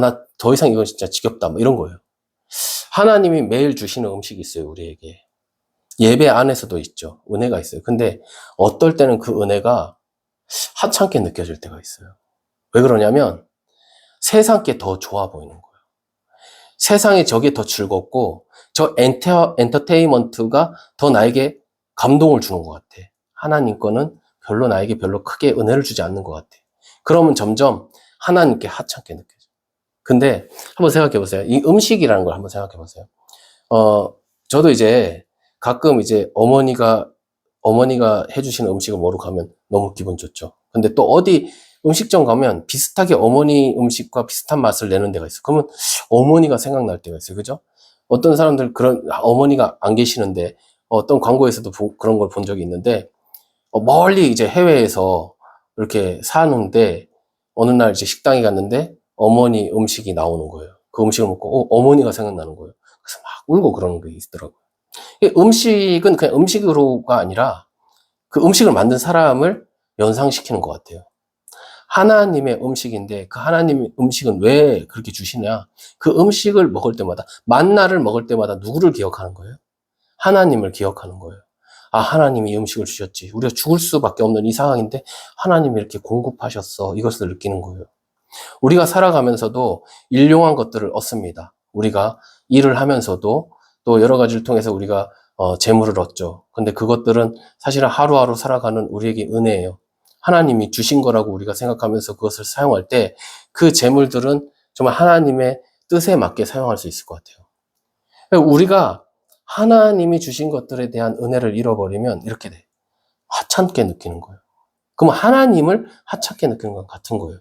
나 더 이상 이건 진짜 지겹다. 뭐 이런 거예요. 하나님이 매일 주시는 음식이 있어요, 우리에게. 예배 안에서도 있죠. 은혜가 있어요. 근데 어떨 때는 그 은혜가 하찮게 느껴질 때가 있어요. 왜 그러냐면 세상 게 더 좋아 보이는 거예요. 세상에 저게 더 즐겁고 저 엔터테인먼트가 더 나에게 감동을 주는 것 같아. 하나님 거는 나에게 별로 크게 은혜를 주지 않는 것 같아. 그러면 점점 하나님께 하찮게 느껴져. 근데 한번 생각해 보세요. 이 음식이라는 걸 한번 생각해 보세요. 저도 이제 가끔 이제 어머니가 해주시는 음식을 먹으러 가면 너무 기분 좋죠. 근데 또 어디 음식점 가면 비슷하게 어머니 음식과 비슷한 맛을 내는 데가 있어요. 그러면 어머니가 생각날 때가 있어요. 그죠? 어떤 사람들 어머니가 안 계시는데 어떤 광고에서도 그런 걸 본 적이 있는데 멀리 이제 해외에서 이렇게 사는데 어느 날 이제 식당에 갔는데 어머니 음식이 나오는 거예요. 그 음식을 먹고 어머니가 생각나는 거예요. 그래서 막 울고 그러는 게 있더라고요. 이 음식은 그냥 음식으로가 아니라 그 음식을 만든 사람을 연상시키는 것 같아요. 하나님의 음식인데 그 하나님의 음식은 왜 그렇게 주시냐? 그 음식을 먹을 때마다, 만나를 먹을 때마다 누구를 기억하는 거예요? 하나님을 기억하는 거예요. 아, 하나님이 이 음식을 주셨지. 우리가 죽을 수밖에 없는 이 상황인데 하나님이 이렇게 공급하셨어. 이것을 느끼는 거예요. 우리가 살아가면서도 일용한 것들을 얻습니다. 우리가 일을 하면서도 또 여러 가지를 통해서 우리가 재물을 얻죠. 근데 그것들은 사실은 하루하루 살아가는 우리에게 은혜예요. 하나님이 주신 거라고 우리가 생각하면서 그것을 사용할 때 그 재물들은 정말 하나님의 뜻에 맞게 사용할 수 있을 것 같아요. 우리가 하나님이 주신 것들에 대한 은혜를 잃어버리면 이렇게 돼. 하찮게 느끼는 거예요. 그럼 하나님을 하찮게 느끼는 건 같은 거예요.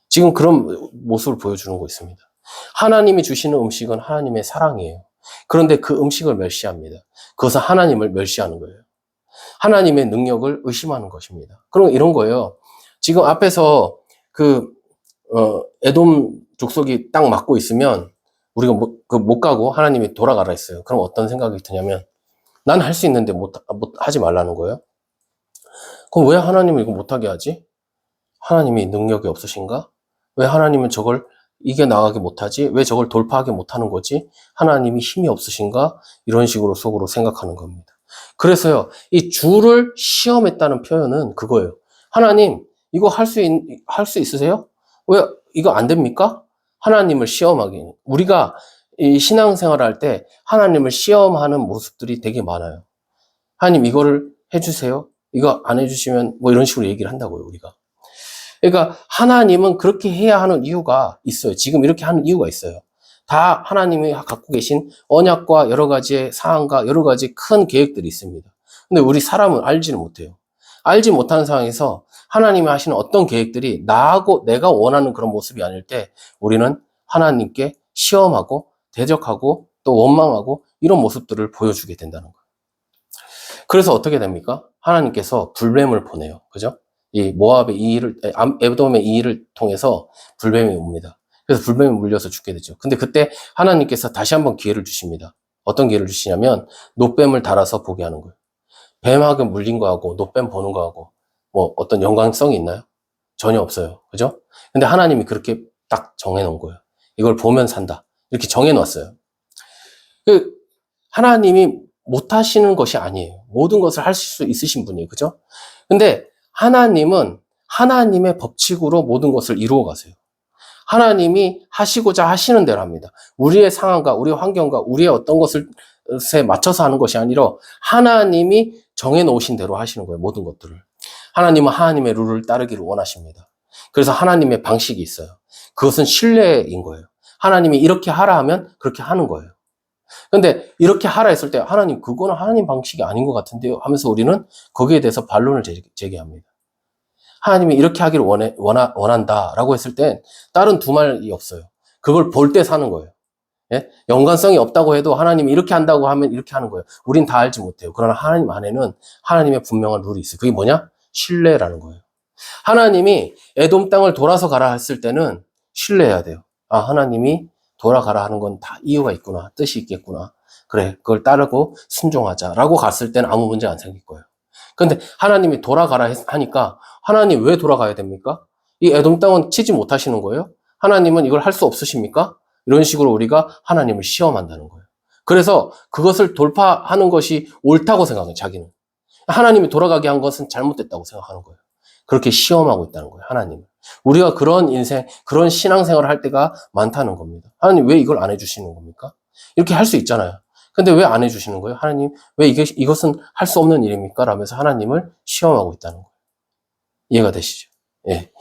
지금 그런 모습을 보여주는 거 있습니다. 하나님이 주시는 음식은 하나님의 사랑이에요. 그런데 그 음식을 멸시합니다. 그것은 하나님을 멸시하는 거예요. 하나님의 능력을 의심하는 것입니다. 그럼 이런 거예요. 지금 앞에서 에돔 족속이 딱 막고 있으면 우리가 못 가고 하나님이 돌아가라 했어요. 그럼 어떤 생각이 드냐면 난 할 수 있는데 하지 말라는 거예요. 그럼 왜 하나님을 이거 못하게 하지? 하나님이 능력이 없으신가? 왜 하나님은 저걸 이겨나가게 못하지? 왜 저걸 돌파하게 못하는 거지? 하나님이 힘이 없으신가? 이런 식으로 속으로 생각하는 겁니다. 그래서요, 이 주를 시험했다는 표현은 그거예요. 하나님, 이거 할 수 있으세요? 왜 이거 안 됩니까? 하나님을 시험하기. 우리가 이 신앙생활을 할 때 하나님을 시험하는 모습들이 되게 많아요. 하나님 이거를 해주세요. 이거 안 해주시면 뭐 이런 식으로 얘기를 한다고요, 우리가. 그러니까 하나님은 그렇게 해야 하는 이유가 있어요. 지금 이렇게 하는 이유가 있어요. 다 하나님이 갖고 계신 언약과 여러 가지의 사항과 여러 가지 큰 계획들이 있습니다. 근데 우리 사람은 알지는 못해요. 알지 못하는 상황에서 하나님이 하시는 어떤 계획들이 나하고 내가 원하는 그런 모습이 아닐 때 우리는 하나님께 시험하고 대적하고 또 원망하고 이런 모습들을 보여주게 된다는 거예요. 그래서 어떻게 됩니까? 하나님께서 불뱀을 보내요. 그죠? 이 모압의 이 일을, 에돔의 이 일을 통해서 불뱀이 옵니다. 그래서 불뱀이 물려서 죽게 되죠. 근데 그때 하나님께서 다시 한번 기회를 주십니다. 어떤 기회를 주시냐면 노뱀을 달아서 보게 하는 거예요. 뱀하게 물린 거하고 노뱀 보는 거하고 뭐 어떤 연관성이 있나요? 전혀 없어요. 그죠? 근데 하나님이 그렇게 딱 정해놓은 거예요. 이걸 보면 산다. 이렇게 정해놨어요. 하나님이 못하시는 것이 아니에요. 모든 것을 하실 수 있으신 분이에요. 그죠? 근데 하나님은 하나님의 법칙으로 모든 것을 이루어 가세요. 하나님이 하시고자 하시는 대로 합니다. 우리의 상황과 우리의 환경과 우리의 어떤 것에 맞춰서 하는 것이 아니라 하나님이 정해놓으신 대로 하시는 거예요. 모든 것들을. 하나님은 하나님의 룰을 따르기를 원하십니다. 그래서 하나님의 방식이 있어요. 그것은 신뢰인 거예요. 하나님이 이렇게 하라 하면 그렇게 하는 거예요. 근데 이렇게 하라 했을 때 하나님 그거는 하나님 방식이 아닌 것 같은데요 하면서 우리는 거기에 대해서 반론을 제기합니다. 하나님이 이렇게 하기를 원한다라고 했을 땐 다른 두 말이 없어요. 그걸 볼 때 사는 거예요. 예? 연관성이 없다고 해도 하나님이 이렇게 한다고 하면 이렇게 하는 거예요. 우린 다 알지 못해요. 그러나 하나님 안에는 하나님의 분명한 룰이 있어요. 그게 뭐냐? 신뢰라는 거예요. 하나님이 에돔 땅을 돌아서 가라 했을 때는 신뢰해야 돼요. 아, 하나님이 돌아가라 하는 건 다 이유가 있구나. 뜻이 있겠구나. 그래, 그걸 따르고 순종하자라고 갔을 때는 아무 문제 안 생길 거예요. 근데 하나님이 돌아가라 하니까 하나님 왜 돌아가야 됩니까? 이 에돔 땅은 치지 못하시는 거예요? 하나님은 이걸 할 수 없으십니까? 이런 식으로 우리가 하나님을 시험한다는 거예요. 그래서 그것을 돌파하는 것이 옳다고 생각해요, 자기는. 하나님이 돌아가게 한 것은 잘못됐다고 생각하는 거예요. 그렇게 시험하고 있다는 거예요, 하나님을. 우리가 그런 인생, 그런 신앙생활을 할 때가 많다는 겁니다. 하나님 왜 이걸 안 해주시는 겁니까? 이렇게 할 수 있잖아요. 근데 왜 안 해주시는 거예요? 하나님, 왜 이것은 할 수 없는 일입니까? 라면서 하나님을 시험하고 있다는 거예요. 이해가 되시죠? 예.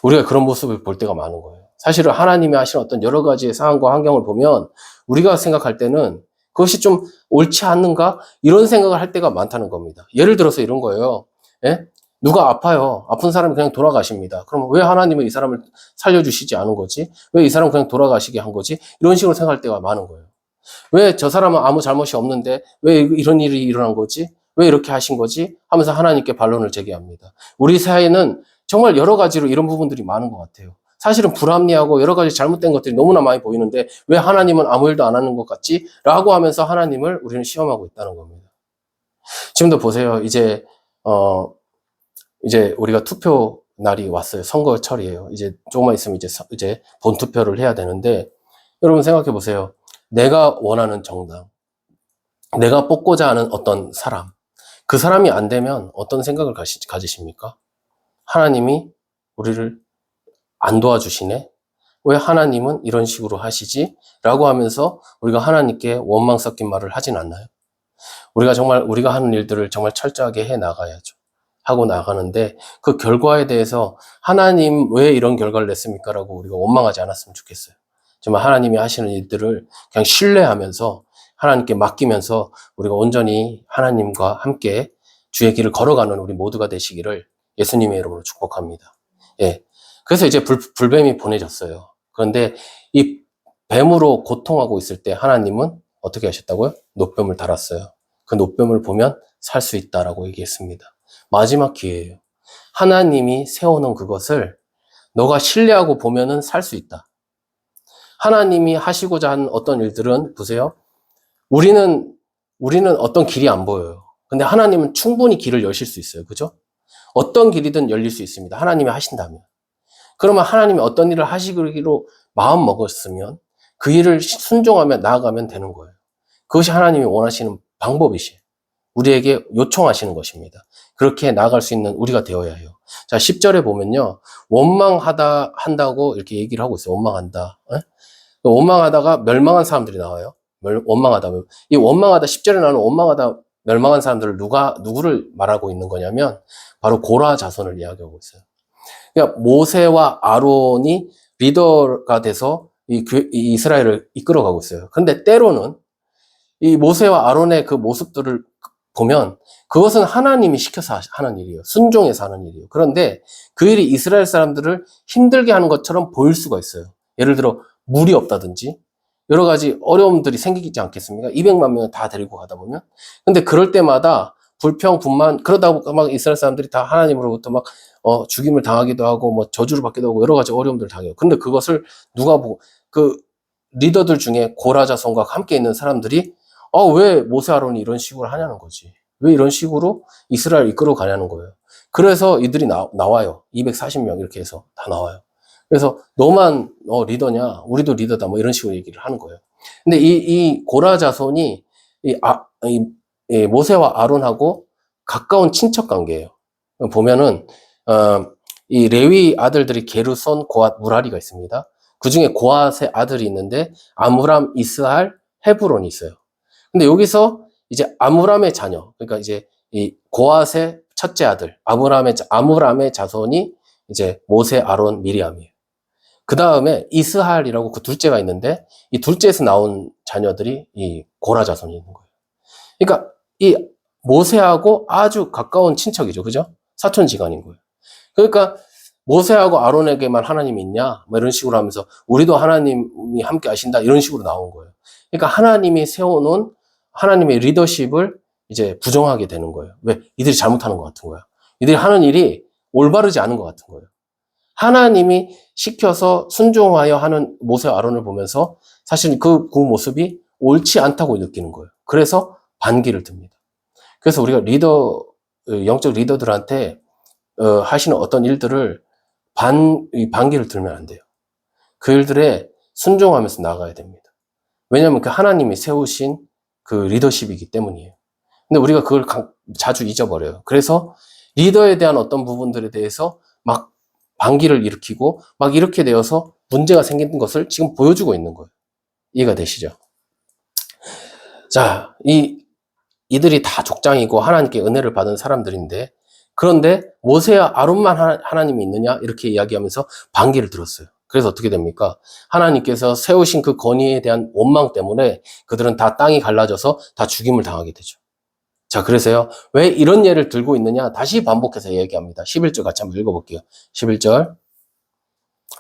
우리가 그런 모습을 볼 때가 많은 거예요. 사실은 하나님이 하시는 어떤 여러 가지의 상황과 환경을 보면 우리가 생각할 때는 그것이 좀 옳지 않는가? 이런 생각을 할 때가 많다는 겁니다. 예를 들어서 이런 거예요. 예? 누가 아파요. 아픈 사람이 그냥 돌아가십니다. 그럼 왜 하나님은 이 사람을 살려주시지 않은 거지? 왜 이 사람은 그냥 돌아가시게 한 거지? 이런 식으로 생각할 때가 많은 거예요. 왜 저 사람은 아무 잘못이 없는데 왜 이런 일이 일어난 거지? 왜 이렇게 하신 거지? 하면서 하나님께 반론을 제기합니다. 우리 사회는 정말 여러 가지로 이런 부분들이 많은 것 같아요. 사실은 불합리하고 여러 가지 잘못된 것들이 너무나 많이 보이는데 왜 하나님은 아무 일도 안 하는 것 같지? 라고 하면서 하나님을 우리는 시험하고 있다는 겁니다. 지금도 보세요. 이제 우리가 투표 날이 왔어요. 선거철이에요. 이제 조금만 있으면 이제 본투표를 해야 되는데, 여러분 생각해 보세요. 내가 원하는 정당, 내가 뽑고자 하는 어떤 사람, 그 사람이 안 되면 어떤 생각을 가지십니까? 하나님이 우리를 안 도와주시네? 왜 하나님은 이런 식으로 하시지? 라고 하면서 우리가 하나님께 원망 섞인 말을 하진 않나요? 우리가 하는 일들을 정말 철저하게 해 나가야죠. 하고 나가는데 그 결과에 대해서 하나님 왜 이런 결과를 냈습니까? 라고 우리가 원망하지 않았으면 좋겠어요. 정말 하나님이 하시는 일들을 그냥 신뢰하면서 하나님께 맡기면서 우리가 온전히 하나님과 함께 주의 길을 걸어가는 우리 모두가 되시기를 예수님의 이름으로 축복합니다. 예. 그래서 이제 불뱀이 보내졌어요. 그런데 이 뱀으로 고통하고 있을 때 하나님은 어떻게 하셨다고요? 노뱀을 달았어요. 그 노뱀을 보면 살 수 있다라고 얘기했습니다. 마지막 기회예요. 하나님이 세워놓은 그것을 너가 신뢰하고 보면은 살 수 있다. 하나님이 하시고자 하는 어떤 일들은 보세요. 우리는 어떤 길이 안 보여요. 근데 하나님은 충분히 길을 여실 수 있어요. 그죠? 어떤 길이든 열릴 수 있습니다. 하나님이 하신다면. 그러면 하나님이 어떤 일을 하시기로 마음 먹었으면 그 일을 순종하며 나아가면 되는 거예요. 그것이 하나님이 원하시는 방법이시에요. 우리에게 요청하시는 것입니다. 그렇게 나아갈 수 있는 우리가 되어야 해요. 자, 10절에 보면요. 한다고 이렇게 얘기를 하고 있어요. 원망한다. 에? 원망하다가 멸망한 사람들이 나와요. 원망하다. 이 원망하다, 10절에 나오는 원망하다, 멸망한 사람들을 누구를 말하고 있는 거냐면 바로 고라 자손을 이야기하고 있어요. 그러니까 모세와 아론이 리더가 돼서 이 이스라엘을 이끌어가고 있어요. 그런데 때로는 이 모세와 아론의 그 모습들을 보면 그것은 하나님이 시켜서 하는 일이에요. 순종해서 하는 일이에요. 그런데 그 일이 이스라엘 사람들을 힘들게 하는 것처럼 보일 수가 있어요. 예를 들어 물이 없다든지 여러 가지 어려움들이 생기지 않겠습니까? 200만 명을 다 데리고 가다 보면. 근데 그럴 때마다 불평, 분만, 그러다 보니까 막 이스라엘 사람들이 다 하나님으로부터 막 죽임을 당하기도 하고 뭐 저주를 받기도 하고 여러 가지 어려움들을 당해요. 근데 그것을 누가 보고 그 리더들 중에 고라 자손과 함께 있는 사람들이 왜 모세 아론이 이런 식으로 하냐는 거지. 왜 이런 식으로 이스라엘 이끌어 가냐는 거예요. 그래서 이들이 나와요. 240명 이렇게 해서 다 나와요. 그래서 너만 리더냐? 우리도 리더다. 뭐 이런 식으로 얘기를 하는 거예요. 근데 이 고라 자손이 모세와 아론하고 가까운 친척 관계예요. 보면은 이 레위 아들들이 게르손, 고앗, 무라리가 있습니다. 그 중에 고앗의 아들이 있는데 아므람, 이스할, 헤브론이 있어요. 근데 여기서 이제 아므람의 자녀, 그러니까 이제 이 고앗의 첫째 아들, 아므람의 자손이 이제 모세, 아론, 미리암이에요. 그 다음에 이스할이라고 그 둘째가 있는데 이 둘째에서 나온 자녀들이 이 고라 자손이 있는 거예요. 그러니까 이 모세하고 아주 가까운 친척이죠, 그죠? 사촌지간인 거예요. 그러니까 모세하고 아론에게만 하나님이 있냐? 뭐 이런 식으로 하면서 우리도 하나님이 함께 하신다 이런 식으로 나온 거예요. 그러니까 하나님이 세워놓은 하나님의 리더십을 이제 부정하게 되는 거예요. 왜? 이들이 잘못하는 것 같은 거야. 이들이 하는 일이 올바르지 않은 것 같은 거예요. 하나님이 시켜서 순종하여 하는 모세와 아론을 보면서 사실 그 모습이 옳지 않다고 느끼는 거예요. 그래서 반기를 듭니다. 그래서 우리가 영적 리더들한테 하시는 어떤 일들을 반기를 들면 안 돼요. 그 일들에 순종하면서 나가야 됩니다. 왜냐하면 그 하나님이 세우신 그 리더십이기 때문이에요. 근데 우리가 그걸 자주 잊어버려요. 그래서 리더에 대한 어떤 부분들에 대해서 막 반기를 일으키고 막 이렇게 되어서 문제가 생긴 것을 지금 보여주고 있는 거예요. 이해가 되시죠? 자, 이들이 다 족장이고 하나님께 은혜를 받은 사람들인데 그런데 모세와 아론만 하나님이 있느냐? 이렇게 이야기하면서 반기를 들었어요. 그래서 어떻게 됩니까? 하나님께서 세우신 그 권위에 대한 원망 때문에 그들은 다 땅이 갈라져서 다 죽임을 당하게 되죠. 자, 그래서요. 왜 이런 예를 들고 있느냐? 다시 반복해서 얘기합니다. 11절 같이 한번 읽어볼게요. 11절.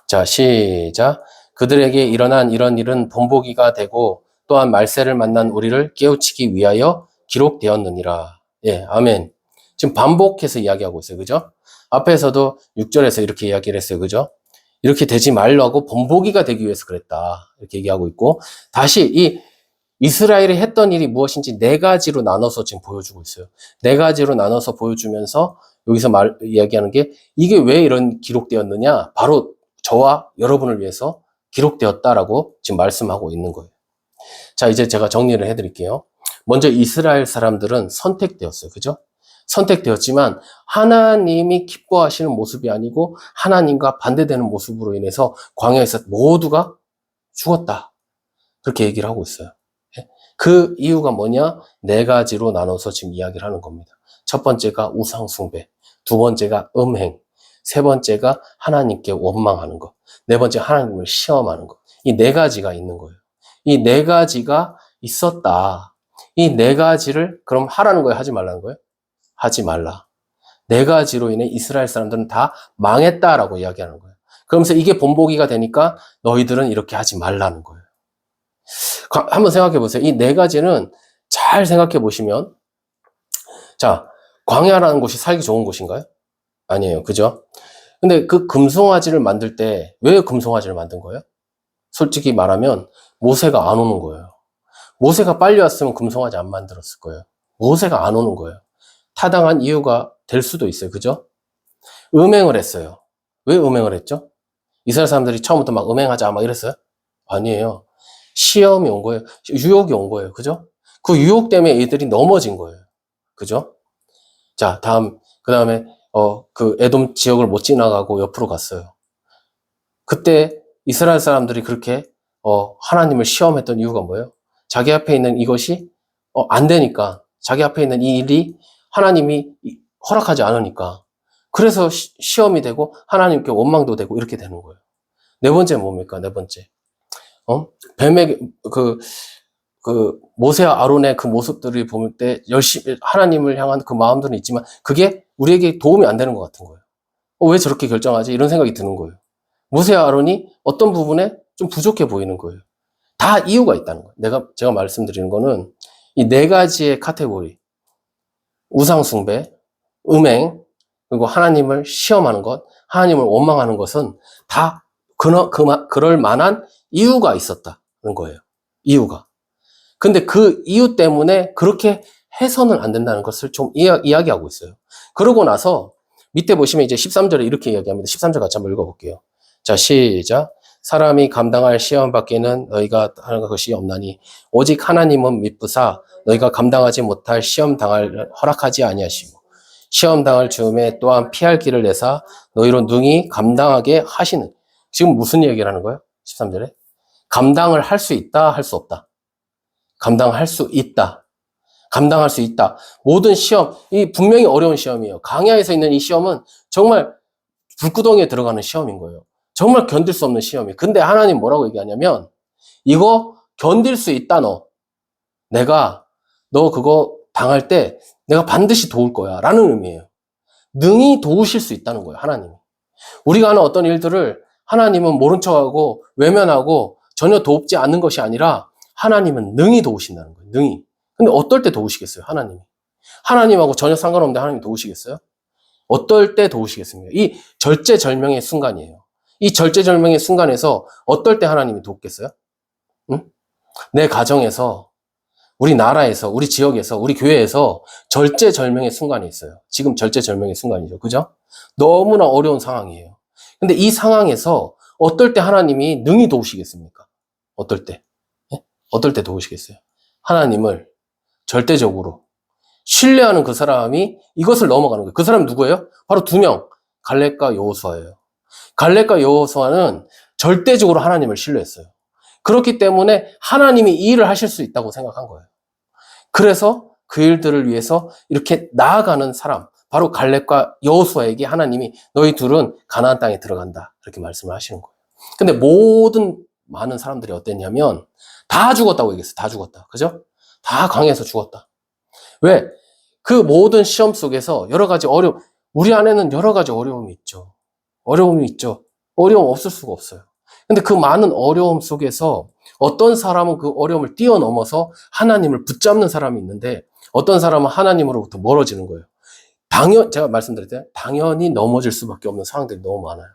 자, 시작. 그들에게 일어난 이런 일은 본보기가 되고 또한 말세를 만난 우리를 깨우치기 위하여 기록되었느니라. 예, 아멘. 지금 반복해서 이야기하고 있어요. 그죠? 앞에서도 6절에서 이렇게 이야기를 했어요. 그죠? 이렇게 되지 말라고 본보기가 되기 위해서 그랬다. 이렇게 얘기하고 있고, 다시 이 이스라엘이 했던 일이 무엇인지 네 가지로 나눠서 지금 보여주고 있어요. 네 가지로 나눠서 보여주면서 여기서 이야기하는 게 이게 왜 이런 기록되었느냐? 바로 저와 여러분을 위해서 기록되었다라고 지금 말씀하고 있는 거예요. 자, 이제 제가 정리를 해드릴게요. 먼저 이스라엘 사람들은 선택되었어요. 그죠? 선택되었지만 하나님이 기뻐하시는 모습이 아니고 하나님과 반대되는 모습으로 인해서 광야에서 모두가 죽었다. 그렇게 얘기를 하고 있어요. 그 이유가 뭐냐? 네 가지로 나눠서 지금 이야기를 하는 겁니다. 첫 번째가 우상숭배, 두 번째가 음행, 세 번째가 하나님께 원망하는 것, 네 번째 하나님을 시험하는 것. 이 네 가지가 있는 거예요. 이 네 가지가 있었다. 이 네 가지를 그럼 하라는 거예요? 하지 말라는 거예요? 하지 말라. 네 가지로 인해 이스라엘 사람들은 다 망했다라고 이야기하는 거예요. 그러면서 이게 본보기가 되니까 너희들은 이렇게 하지 말라는 거예요. 한번 생각해 보세요. 이 네 가지는 잘 생각해 보시면, 자, 광야라는 곳이 살기 좋은 곳인가요? 아니에요. 그죠? 근데 그 금송아지를 만들 때 왜 금송아지를 만든 거예요? 솔직히 말하면 모세가 안 오는 거예요. 모세가 빨리 왔으면 금송아지 안 만들었을 거예요. 모세가 안 오는 거예요. 타당한 이유가 될 수도 있어요. 그죠? 음행을 했어요. 왜 음행을 했죠? 이스라엘 사람들이 처음부터 막 음행하자 막 이랬어요? 아니에요. 시험이 온 거예요. 유혹이 온 거예요. 그죠? 그 유혹 때문에 얘들이 넘어진 거예요. 그죠? 자, 그 다음에, 그 에돔 지역을 못 지나가고 옆으로 갔어요. 그때 이스라엘 사람들이 그렇게, 하나님을 시험했던 이유가 뭐예요? 자기 앞에 있는 이것이, 안 되니까. 자기 앞에 있는 이 일이 하나님이 허락하지 않으니까. 그래서 시험이 되고 하나님께 원망도 되고 이렇게 되는 거예요. 네 번째 뭡니까? 네 번째. 뱀의, 모세와 아론의 그 모습들을 볼 때 열심히 하나님을 향한 그 마음들은 있지만 그게 우리에게 도움이 안 되는 것 같은 거예요. 왜 저렇게 결정하지? 이런 생각이 드는 거예요. 모세와 아론이 어떤 부분에 좀 부족해 보이는 거예요. 다 이유가 있다는 거예요. 제가 말씀드리는 거는 이 네 가지의 카테고리. 우상숭배, 음행, 그리고 하나님을 시험하는 것, 하나님을 원망하는 것은 다 그럴 만한 이유가 있었다는 거예요. 이유가. 근데 그 이유 때문에 그렇게 해서는 안 된다는 것을 좀 이야기하고 있어요. 그러고 나서 밑에 보시면 이제 13절에 이렇게 이야기합니다. 13절 같이 한번 읽어볼게요. 자, 시작. 사람이 감당할 시험 밖에는 너희가 하는 것이 없나니 오직 하나님은 미쁘사 너희가 감당하지 못할 시험 당할 허락하지 아니하시고 시험 당할 즈음에 또한 피할 길을 내사 너희로 능히 감당하게 하시는. 지금 무슨 얘기를 하는 거예요? 13절에 감당을 할 수 있다, 할 수 없다. 감당할 수 있다. 감당할 수 있다. 모든 시험, 이 분명히 어려운 시험이에요. 강야에서 있는 이 시험은 정말 불구덩이에 들어가는 시험인 거예요. 정말 견딜 수 없는 시험이에요. 근데 하나님 뭐라고 얘기하냐면 이거 견딜 수 있다 너. 너 그거 당할 때 내가 반드시 도울 거야 라는 의미예요. 능히 도우실 수 있다는 거예요. 하나님이. 우리가 하는 어떤 일들을 하나님은 모른 척하고 외면하고 전혀 돕지 않는 것이 아니라 하나님은 능히 도우신다는 거예요. 능히. 근데 어떨 때 도우시겠어요? 하나님이. 하나님하고 전혀 상관없는데 하나님이 도우시겠어요? 어떨 때 도우시겠습니까? 이 절제절명의 순간이에요. 이 절제절명의 순간에서 어떨 때 하나님이 돕겠어요? 응? 내 가정에서, 우리 나라에서, 우리 지역에서, 우리 교회에서 절제절명의 순간이 있어요. 지금 절제절명의 순간이죠. 그죠? 너무나 어려운 상황이에요. 근데 이 상황에서 어떨 때 하나님이 능히 도우시겠습니까? 어떨 때? 예? 어떨 때 도우시겠어요? 하나님을 절대적으로 신뢰하는 그 사람이 이것을 넘어가는 거예요. 그 사람이 누구예요? 바로 두 명. 갈렙과 여호수아예요. 갈렙과 여호수아는 절대적으로 하나님을 신뢰했어요. 그렇기 때문에 하나님이 이 일을 하실 수 있다고 생각한 거예요. 그래서 그 일들을 위해서 이렇게 나아가는 사람, 바로 갈렙과 여호수아에게 하나님이 너희 둘은 가나안 땅에 들어간다. 이렇게 말씀을 하시는 거예요. 근데 많은 사람들이 어땠냐면 다 죽었다고 얘기했어요. 다 죽었다. 그죠? 다 강해서 죽었다. 왜? 그 모든 시험 속에서 여러 가지 우리 안에는 여러 가지 어려움이 있죠. 어려움이 있죠. 어려움 없을 수가 없어요. 근데 그 많은 어려움 속에서 어떤 사람은 그 어려움을 뛰어넘어서 하나님을 붙잡는 사람이 있는데 어떤 사람은 하나님으로부터 멀어지는 거예요. 제가 말씀드렸잖아요. 당연히 넘어질 수밖에 없는 상황들이 너무 많아요.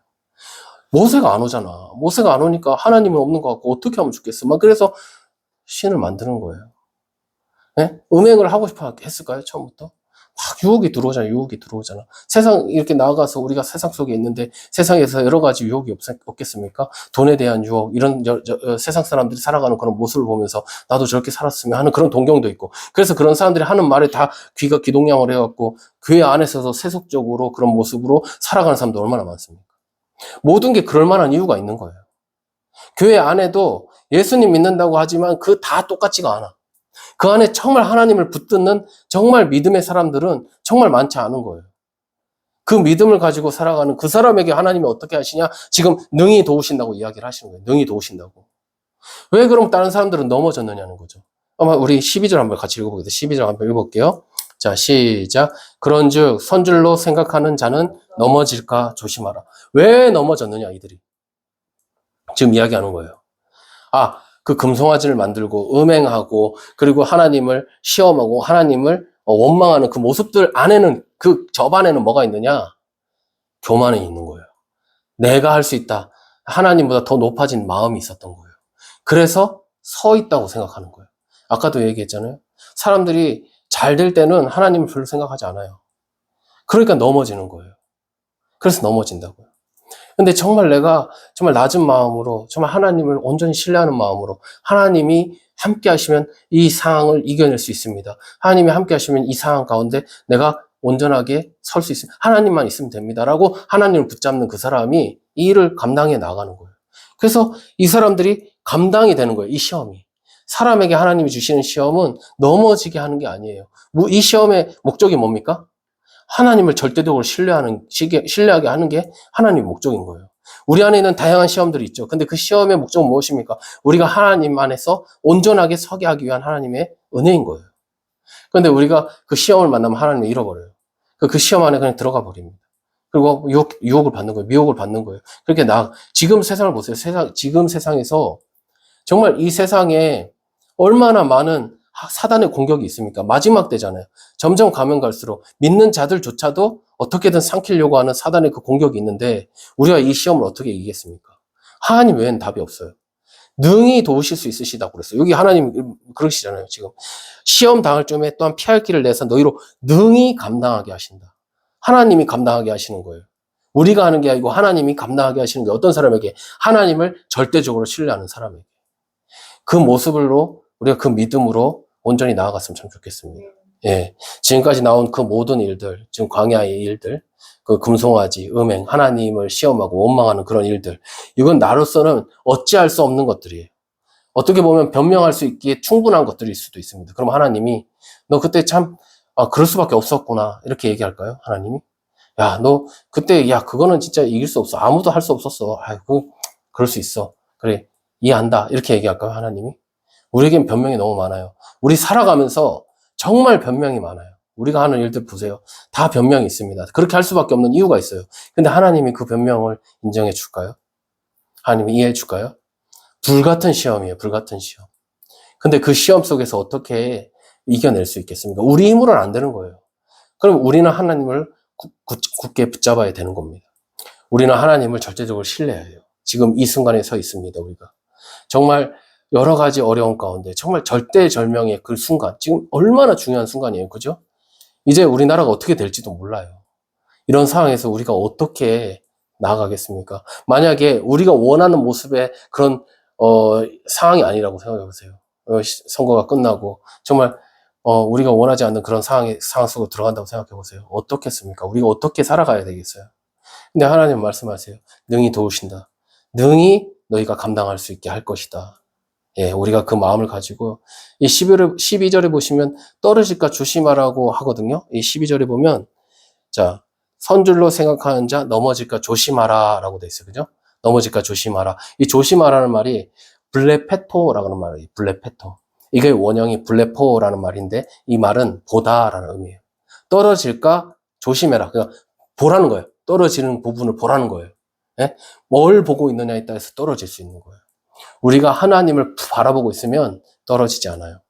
모세가 안 오잖아. 모세가 안 오니까 하나님은 없는 것 같고 어떻게 하면 좋겠어? 막 그래서 신을 만드는 거예요. 예? 음행을 하고 싶어 했을까요? 처음부터? 막 유혹이 들어오잖아. 세상 이렇게 나아가서 우리가 세상 속에 있는데 세상에서 여러 가지 유혹이 없겠습니까? 돈에 대한 유혹, 이런 세상 사람들이 살아가는 그런 모습을 보면서 나도 저렇게 살았으면 하는 그런 동경도 있고. 그래서 그런 사람들이 하는 말에 다 귀가 기동량을 해갖고 교회 안에서도 세속적으로 그런 모습으로 살아가는 사람도 얼마나 많습니까? 모든 게 그럴 만한 이유가 있는 거예요. 교회 안에도 예수님 믿는다고 하지만 그 다 똑같지가 않아. 그 안에 정말 하나님을 붙드는 정말 믿음의 사람들은 정말 많지 않은 거예요. 그 믿음을 가지고 살아가는 그 사람에게 하나님이 어떻게 하시냐? 지금 능히 도우신다고 이야기를 하시는 거예요. 능히 도우신다고. 왜 그럼 다른 사람들은 넘어졌느냐는 거죠. 아마 우리 12절 한번 같이 읽어보겠습니다. 12절 한번 읽어볼게요. 자, 시작. 그런즉 선줄로 생각하는 자는 넘어질까 조심하라. 왜 넘어졌느냐 이들이. 지금 이야기하는 거예요. 아, 그 금송아지를 만들고 음행하고 그리고 하나님을 시험하고 하나님을 원망하는 그 모습들 안에는 그 접안에는 뭐가 있느냐? 교만이 있는 거예요. 내가 할 수 있다. 하나님보다 더 높아진 마음이 있었던 거예요. 그래서 서 있다고 생각하는 거예요. 아까도 얘기했잖아요. 사람들이 잘 될 때는 하나님을 별로 생각하지 않아요. 그러니까 넘어지는 거예요. 그래서 넘어진다고요. 근데 정말 내가 정말 낮은 마음으로 정말 하나님을 온전히 신뢰하는 마음으로 하나님이 함께 하시면 이 상황을 이겨낼 수 있습니다. 하나님이 함께 하시면 이 상황 가운데 내가 온전하게 설 수 있습니다. 하나님만 있으면 됩니다라고 하나님을 붙잡는 그 사람이 이 일을 감당해 나가는 거예요. 그래서 이 사람들이 감당이 되는 거예요. 이 시험이. 사람에게 하나님이 주시는 시험은 넘어지게 하는 게 아니에요. 이 시험의 목적이 뭡니까? 하나님을 절대적으로 신뢰하게 하는 게 하나님의 목적인 거예요. 우리 안에 있는 다양한 시험들이 있죠. 근데 그 시험의 목적은 무엇입니까? 우리가 하나님 안에서 온전하게 서게 하기 위한 하나님의 은혜인 거예요. 그런데 우리가 그 시험을 만나면 하나님을 잃어버려요. 그 시험 안에 그냥 들어가 버립니다. 그리고 유혹을 받는 거예요. 미혹을 받는 거예요. 그렇게 지금 세상을 보세요. 지금 세상에서 정말 이 세상에 얼마나 많은 사단의 공격이 있습니까? 마지막 때잖아요. 점점 가면 갈수록 믿는 자들조차도 어떻게든 삼키려고 하는 사단의 그 공격이 있는데 우리가 이 시험을 어떻게 이기겠습니까? 하나님 외에는 답이 없어요. 능히 도우실 수 있으시다고 그랬어요. 여기 하나님 그러시잖아요. 지금 시험 당할 쯤에 또한 피할 길을 내서 너희로 능히 감당하게 하신다. 하나님이 감당하게 하시는 거예요. 우리가 하는 게 아니고 하나님이 감당하게 하시는 게 어떤 사람에게? 하나님을 절대적으로 신뢰하는 사람에게. 그 모습으로 우리가 그 믿음으로 온전히 나아갔으면 참 좋겠습니다. 예. 지금까지 나온 그 모든 일들, 지금 광야의 일들, 그 금송아지, 음행, 하나님을 시험하고 원망하는 그런 일들, 이건 나로서는 어찌할 수 없는 것들이에요. 어떻게 보면 변명할 수 있기에 충분한 것들일 수도 있습니다. 그럼 하나님이, 너 그때 참, 그럴 수밖에 없었구나. 이렇게 얘기할까요? 하나님이? 야, 너 그때, 야, 그거는 진짜 이길 수 없어. 아무도 할 수 없었어. 그럴 수 있어. 그래, 이해한다. 이렇게 얘기할까요? 하나님이? 우리에겐 변명이 너무 많아요. 우리 살아가면서 정말 변명이 많아요. 우리가 하는 일들 보세요. 다 변명이 있습니다. 그렇게 할 수밖에 없는 이유가 있어요. 근데 하나님이 그 변명을 인정해 줄까요? 하나님이 이해해 줄까요? 불같은 시험이에요. 불같은 시험. 근데 그 시험 속에서 어떻게 이겨낼 수 있겠습니까? 우리 힘으로는 안 되는 거예요. 그럼 우리는 하나님을 굳게 붙잡아야 되는 겁니다. 우리는 하나님을 절대적으로 신뢰해야 해요. 지금 이 순간에 서 있습니다. 우리가. 정말 여러 가지 어려움 가운데 정말 절대절명의 그 순간, 지금 얼마나 중요한 순간이에요. 그죠? 이제 우리나라가 어떻게 될지도 몰라요. 이런 상황에서 우리가 어떻게 나아가겠습니까? 만약에 우리가 원하는 모습의 그런 상황이 아니라고 생각해 보세요. 선거가 끝나고 정말 우리가 원하지 않는 그런 상황 속으로 들어간다고 생각해 보세요. 어떻겠습니까? 우리가 어떻게 살아가야 되겠어요? 근데 하나님 말씀하세요. 능히 도우신다. 능히 너희가 감당할 수 있게 할 것이다. 예, 우리가 그 마음을 가지고 이 12절에 보시면 떨어질까 조심하라고 하거든요. 이 12절에 보면 자, 선줄로 생각하는 자 넘어질까 조심하라 라고 돼 있어요. 그죠? 넘어질까 조심하라. 이 조심하라는 말이 블레페토라고 하는 말이에요. 블레페토. 이게 원형이 블레포라는 말인데 이 말은 보다라는 의미예요. 떨어질까 조심해라. 그냥 보라는 거예요. 떨어지는 부분을 보라는 거예요. 예? 뭘 보고 있느냐에 따라서 떨어질 수 있는 거예요. 우리가 하나님을 바라보고 있으면 떨어지지 않아요.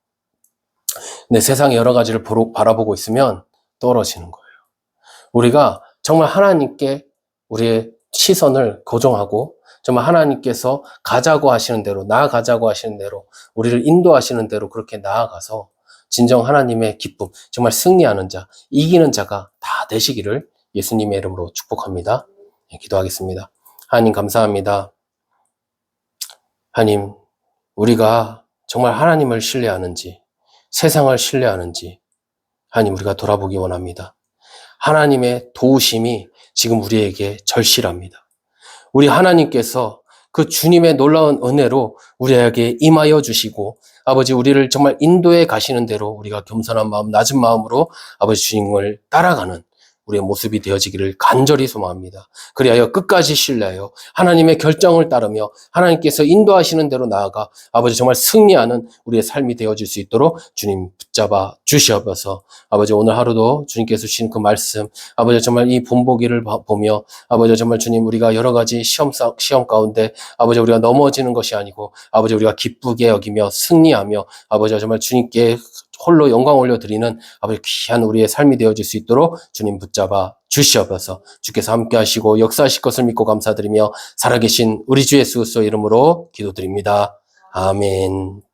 근데 세상의 여러 가지를 바라보고 있으면 떨어지는 거예요. 우리가 정말 하나님께 우리의 시선을 고정하고 정말 하나님께서 가자고 하시는 대로, 나아가자고 하시는 대로, 우리를 인도하시는 대로 그렇게 나아가서 진정 하나님의 기쁨, 정말 승리하는 자, 이기는 자가 다 되시기를 예수님의 이름으로 축복합니다. 네, 기도하겠습니다. 하나님 감사합니다. 하나님, 우리가 정말 하나님을 신뢰하는지, 세상을 신뢰하는지, 하나님 우리가 돌아보기 원합니다. 하나님의 도우심이 지금 우리에게 절실합니다. 우리 하나님께서 그 주님의 놀라운 은혜로 우리에게 임하여 주시고 아버지 우리를 정말 인도해 가시는 대로 우리가 겸손한 마음, 낮은 마음으로 아버지 주님을 따라가는 우리의 모습이 되어지기를 간절히 소망합니다. 그리하여 끝까지 신뢰하여 하나님의 결정을 따르며 하나님께서 인도하시는 대로 나아가 아버지 정말 승리하는 우리의 삶이 되어질 수 있도록 주님 붙잡아 주시옵소서. 아버지 오늘 하루도 주님께서 주신 그 말씀 아버지 정말 이 본보기를 보며 아버지 정말 주님 우리가 여러 가지 시험 가운데 아버지 우리가 넘어지는 것이 아니고 아버지 우리가 기쁘게 여기며 승리하며 아버지 정말 주님께 홀로 영광 올려드리는 아버지 귀한 우리의 삶이 되어질 수 있도록 주님 붙잡아 주시옵소서. 주께서 함께 하시고 역사하실 것을 믿고 감사드리며 살아계신 우리 주 예수 그리스도의 이름으로 기도드립니다. 아멘.